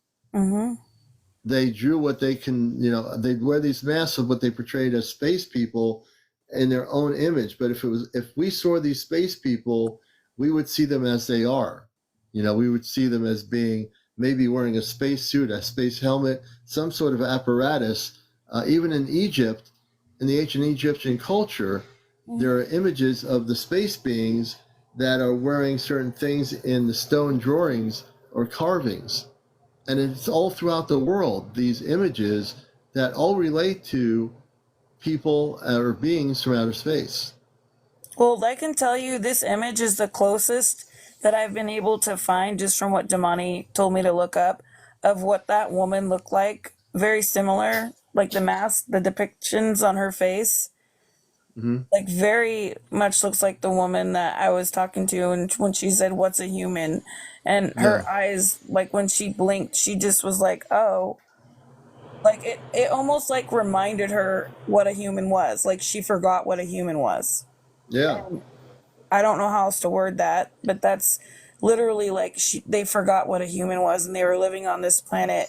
They drew what they can, they'd wear these masks of what they portrayed as space people in their own image. But if we saw these space people, we would see them as they are. We would see them as being maybe wearing a space suit, a space helmet, some sort of apparatus. Even in Egypt, in the ancient Egyptian culture, there are images of the space beings that are wearing certain things in the stone drawings or carvings. And it's all throughout the world, these images that all relate to people or beings from outer space. Well, I can tell you this image is the closest that I've been able to find just from what Damani told me to look up of what that woman looked like. Very similar, like the mask, the depictions on her face. Like very much looks like the woman that I was talking to, and when she said, "What's a human?" and her eyes, like when she blinked, she just was like, "Oh," like it almost like reminded her what a human was. Like she forgot what a human was. Yeah. And I don't know how else to word that, but that's literally like they forgot what a human was, and they were living on this planet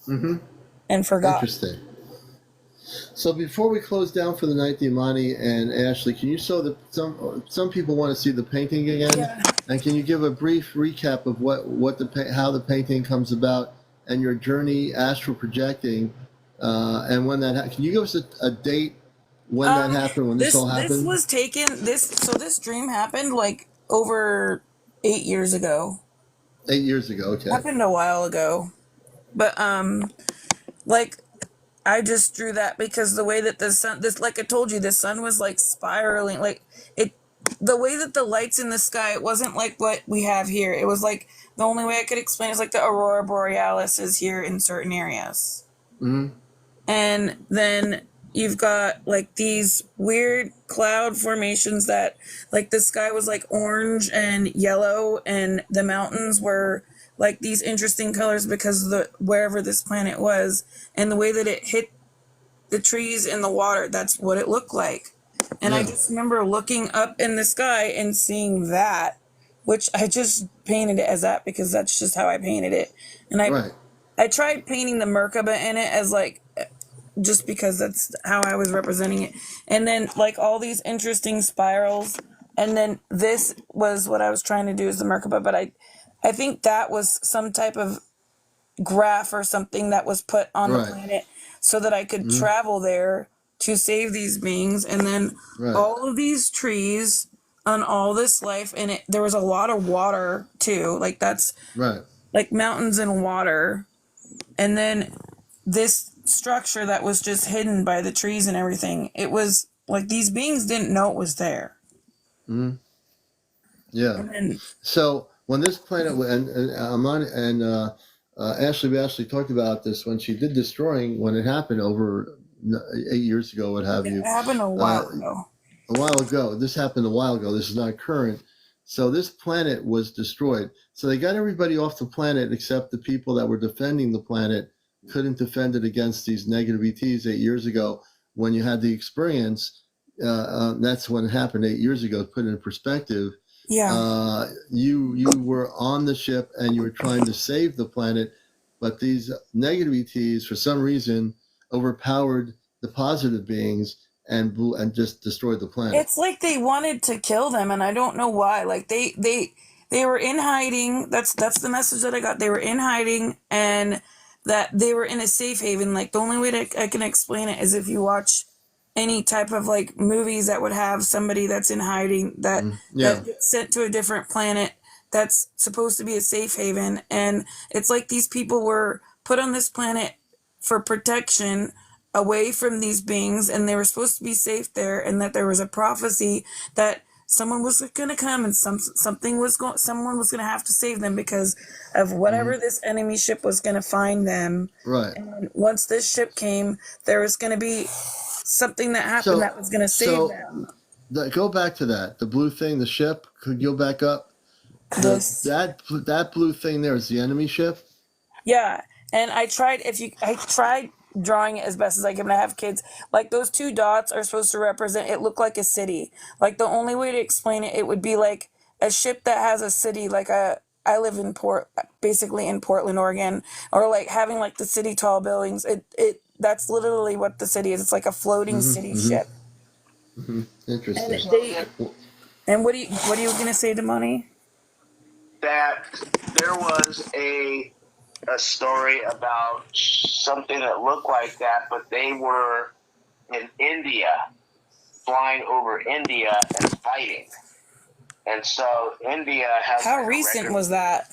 and forgot. Interesting. So before we close down for the night, Imani and Ashley, can you show that some people want to see the painting again? Yeah. And can you give a brief recap of how the painting comes about and your journey astral projecting, and when that can you give us a date when that happened, when this all happened? This was taken. This dream happened like over 8 years ago. 8 years ago. Okay. Happened a while ago, but like. I just drew that because the way that the sun, like I told you, the sun was like spiraling, like the way that the lights in the sky, it wasn't like what we have here. It was like, the only way I could explain is like the aurora borealis is here in certain areas. And then you've got like these weird cloud formations that, like, the sky was like orange and yellow, and the mountains were like these interesting colors because of wherever this planet was, and the way that it hit the trees and the water, that's what it looked like. And I just remember looking up in the sky and seeing that, which I just painted it as that because that's just how I painted it. And I tried painting the Merkaba in it as like, just because that's how I was representing it. And then like all these interesting spirals. And then this was what I was trying to do is the Merkaba, but I think that was some type of graph or something that was put on the planet so that I could travel there to save these beings. And then all of these trees on all this life, and there was a lot of water too. Like that's like mountains and water. And then this structure that was just hidden by the trees and everything. It was like these beings didn't know it was there. Yeah. So when this planet and Amon and Ashley actually talked about this when she did destroying, when it happened over 8 years ago, what have you. It happened a while ago. A while ago. This happened a while ago. This is not current. So this planet was destroyed. So they got everybody off the planet except the people that were defending the planet couldn't defend it against these negative ETs 8 years ago. When you had the experience, that's when it happened 8 years ago. Put it in perspective. Yeah. You were on the ship and you were trying to save the planet, but these negative ETs, for some reason, overpowered the positive beings and just destroyed the planet. It's like they wanted to kill them, and I don't know why. Like they they were in hiding. That's the message that I got. They were in hiding, and that they were in a safe haven. Like, the only way that I can explain it is if you watch any type of like movies that would have somebody that's in hiding that gets sent to a different planet that's supposed to be a safe haven. And it's like these people were put on this planet for protection away from these beings, and they were supposed to be safe there, and that there was a prophecy that someone was going to come, and someone was going to have to save them because of whatever this enemy ship was going to find them. Right. And once this ship came, there was going to be something that happened that was going to save them. Go back to that. The blue thing, the ship. Could you go back up? That blue thing there is the enemy ship. Yeah, and I tried drawing it as best as I can. I have kids. Like, those two dots are supposed to represent, it looked like a city. Like, the only way to explain it, it would be like a ship that has a city, like I live in basically in Portland, Oregon, or like having like the city tall buildings. That's literally what the city is. It's like a floating city ship. Interesting. And what are you going to say, Damani? That there was a story about something that looked like that, but they were in India, flying over India and fighting. And so India has... How recent was that?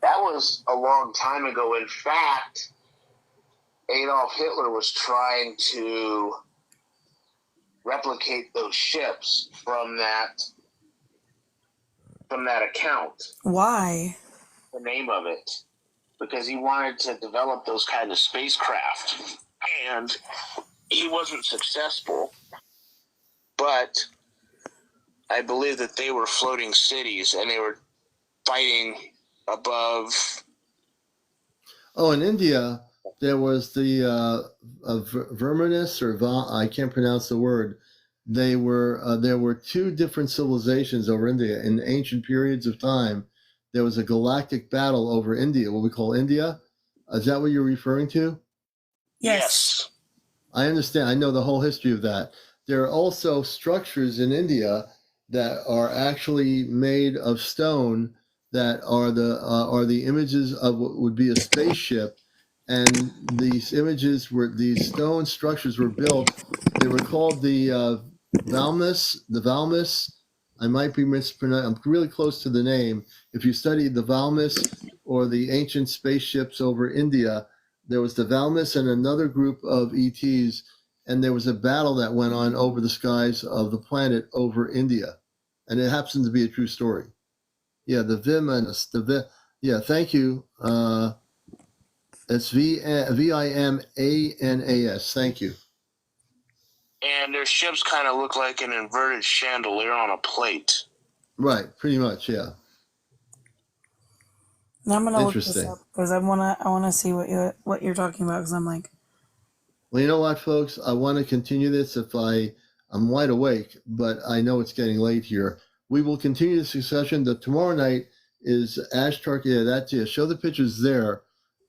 That was a long time ago. In fact, Adolf Hitler was trying to replicate those ships from that account. Why? The name of it, because he wanted to develop those kind of spacecraft, and he wasn't successful. But I believe that they were floating cities, and they were fighting above. Oh, in India, there was the Verminus, or I can't pronounce the word. There were two different civilizations over India in ancient periods of time. There was a galactic battle over India, what we call India. Is that what you're referring to? Yes. I understand. I know the whole history of that. There are also structures in India that are actually made of stone that are the images of what would be a spaceship. And these stone structures were built. They were called the Valmus. I might be mispronouncing. I'm really close to the name. If you study the Valmus or the ancient spaceships over India, there was the Valmus and another group of ETs, and there was a battle that went on over the skies of the planet over India, and it happens to be a true story. Yeah, the Vimanus. Thank you. It's Vimanas. Thank you. And their ships kind of look like an inverted chandelier on a plate. Right, pretty much, yeah. Now I'm gonna look this up because I wanna see what you're talking about, because I'm like. Well, you know what, folks? I want to continue this if I'm wide awake, but I know it's getting late here. We will continue this discussion. Tomorrow night is Ashtar. Yeah, show the pictures there.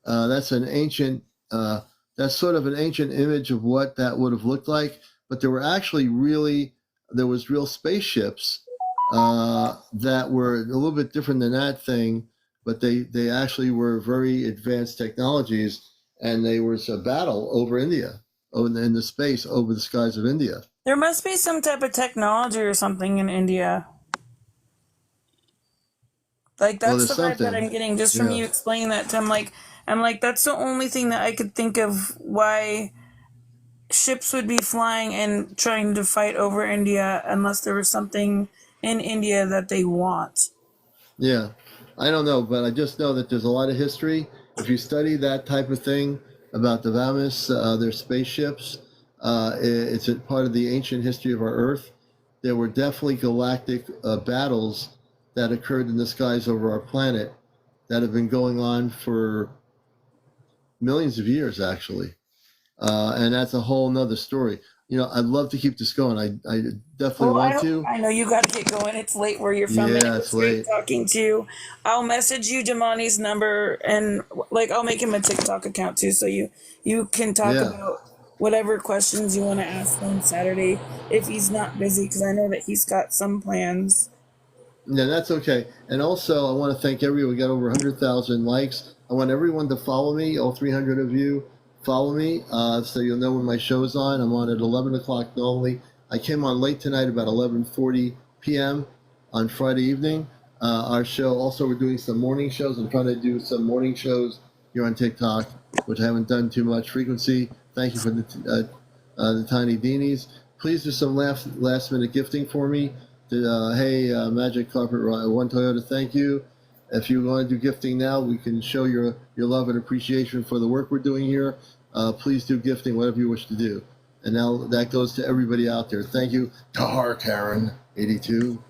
That's an ancient. That's sort of an ancient image of what that would have looked like. But there were actually real spaceships that were a little bit different than that thing, but they actually were very advanced technologies, and there was a battle over India, in the space over the skies of India. There must be some type of technology or something in India. Like, that's the vibe that I'm getting just from you explaining that to I'm like, that's the only thing that I could think of why ships would be flying and trying to fight over India, unless there was something in India that they want. Yeah, I don't know, but I just know that there's a lot of history. If you study that type of thing about the Vamis, their spaceships, it's a part of the ancient history of our Earth. There were definitely galactic battles that occurred in the skies over our planet that have been going on for millions of years, actually. And that's a whole nother story. I'd love to keep this going. I definitely want to. I know you got to get going. It's late where you're from. Yeah, it's late. Talking to you. I'll message you Damani's number, and I'll make him a TikTok account too, so you can talk about whatever questions you want to ask on Saturday if he's not busy, because I know that he's got some plans. Yeah, that's okay. And also, I want to thank everyone. We got over 100,000 likes. I want everyone to follow me. All 300 of you follow me, so you'll know when my show's on. I'm on at 11 o'clock normally. I came on late tonight, about 11:40 p.m. on Friday evening. Our show. Also, we're doing some morning shows. I'm trying to do some morning shows here on TikTok, which I haven't done too much frequency. Thank you for the tiny beanies. Please do some last minute gifting for me. Hey, Magic Carpet One Toyota, thank you. If you want to do gifting now, we can show your love and appreciation for the work we're doing here. Please do gifting, whatever you wish to do. And now that goes to everybody out there. Thank you. Tar Karen, 82.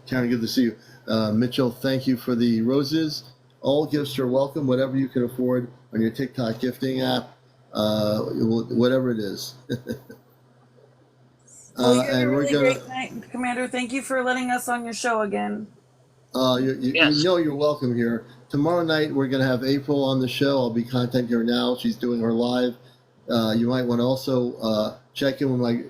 Karen, good to see you. Mitchell, thank you for the roses. All gifts are welcome, whatever you can afford on your TikTok gifting app, whatever it is. Well, you had a really great night, Commander. Thank you for letting us on your show again. You know you're welcome here. Tomorrow night we're going to have April on the show. I'll be contacting her now. She's doing her live. You might want to also check in with my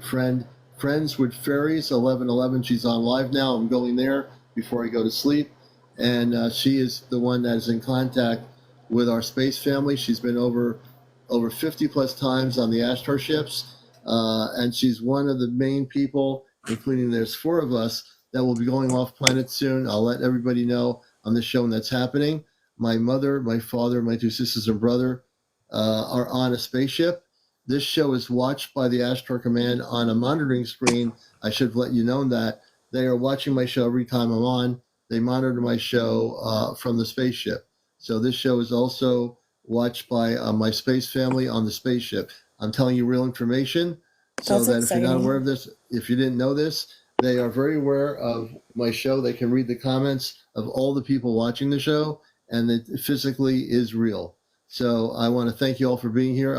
Friends with Fairies, 11:11. She's on live now. I'm going there before I go to sleep. And she is the one that is in contact with our space family. She's been over 50 plus times on the Ashtar ships. And she's one of the main people, including there's 4 of us that will be going off planet soon. I'll let everybody know on the show when that's happening. My mother, my father, my 2 sisters and brother are on a spaceship. This show is watched by the Ashtar Command on a monitoring screen. I should have let you know that. They are watching my show every time I'm on. They monitor my show from the spaceship. So this show is also watched by my space family on the spaceship. I'm telling you real information so that if you're not aware of this, if you didn't know this, they are very aware of my show. They can read the comments of all the people watching the show, and it physically is real. So I want to thank you all for being here.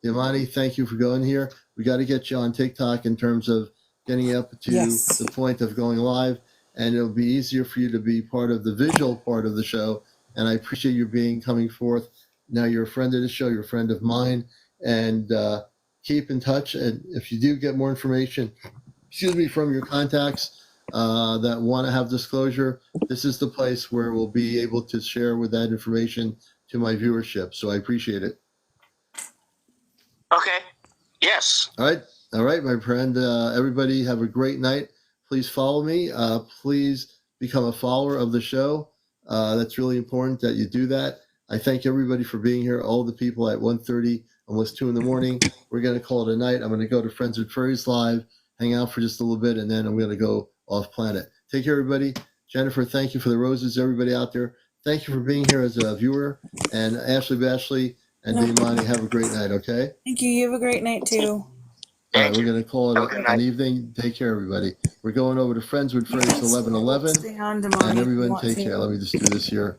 Yamani, thank you for going here. We got to get you on TikTok in terms of getting up to the point of going live, and it'll be easier for you to be part of the visual part of the show. And I appreciate you coming forth. Now you're a friend of the show. You're a friend of mine. And keep in touch. And if you do get more information, from your contacts that want to have disclosure, this is the place where we'll be able to share with that information to my viewership. So I appreciate it. Okay. Yes. All right, my friend. Everybody have a great night. Please follow me. Please become a follower of the show. That's really important that you do that. I thank everybody for being here. All the people at 1:30, almost 2 in the morning. We're going to call it a night. I'm going to go to Friends with Furries live, hang out for just a little bit, and then I'm going to go off planet. Take care, everybody. Jennifer, thank you for the roses. Everybody out there, thank you for being here as a viewer. And Ashley Bashley and Damani, have a great night, okay? Thank you. You have a great night, too. All right, we're going to call it an evening. Take care, everybody. We're going over to Friends with Furries 11:11. And everyone take care. Let me just do this here.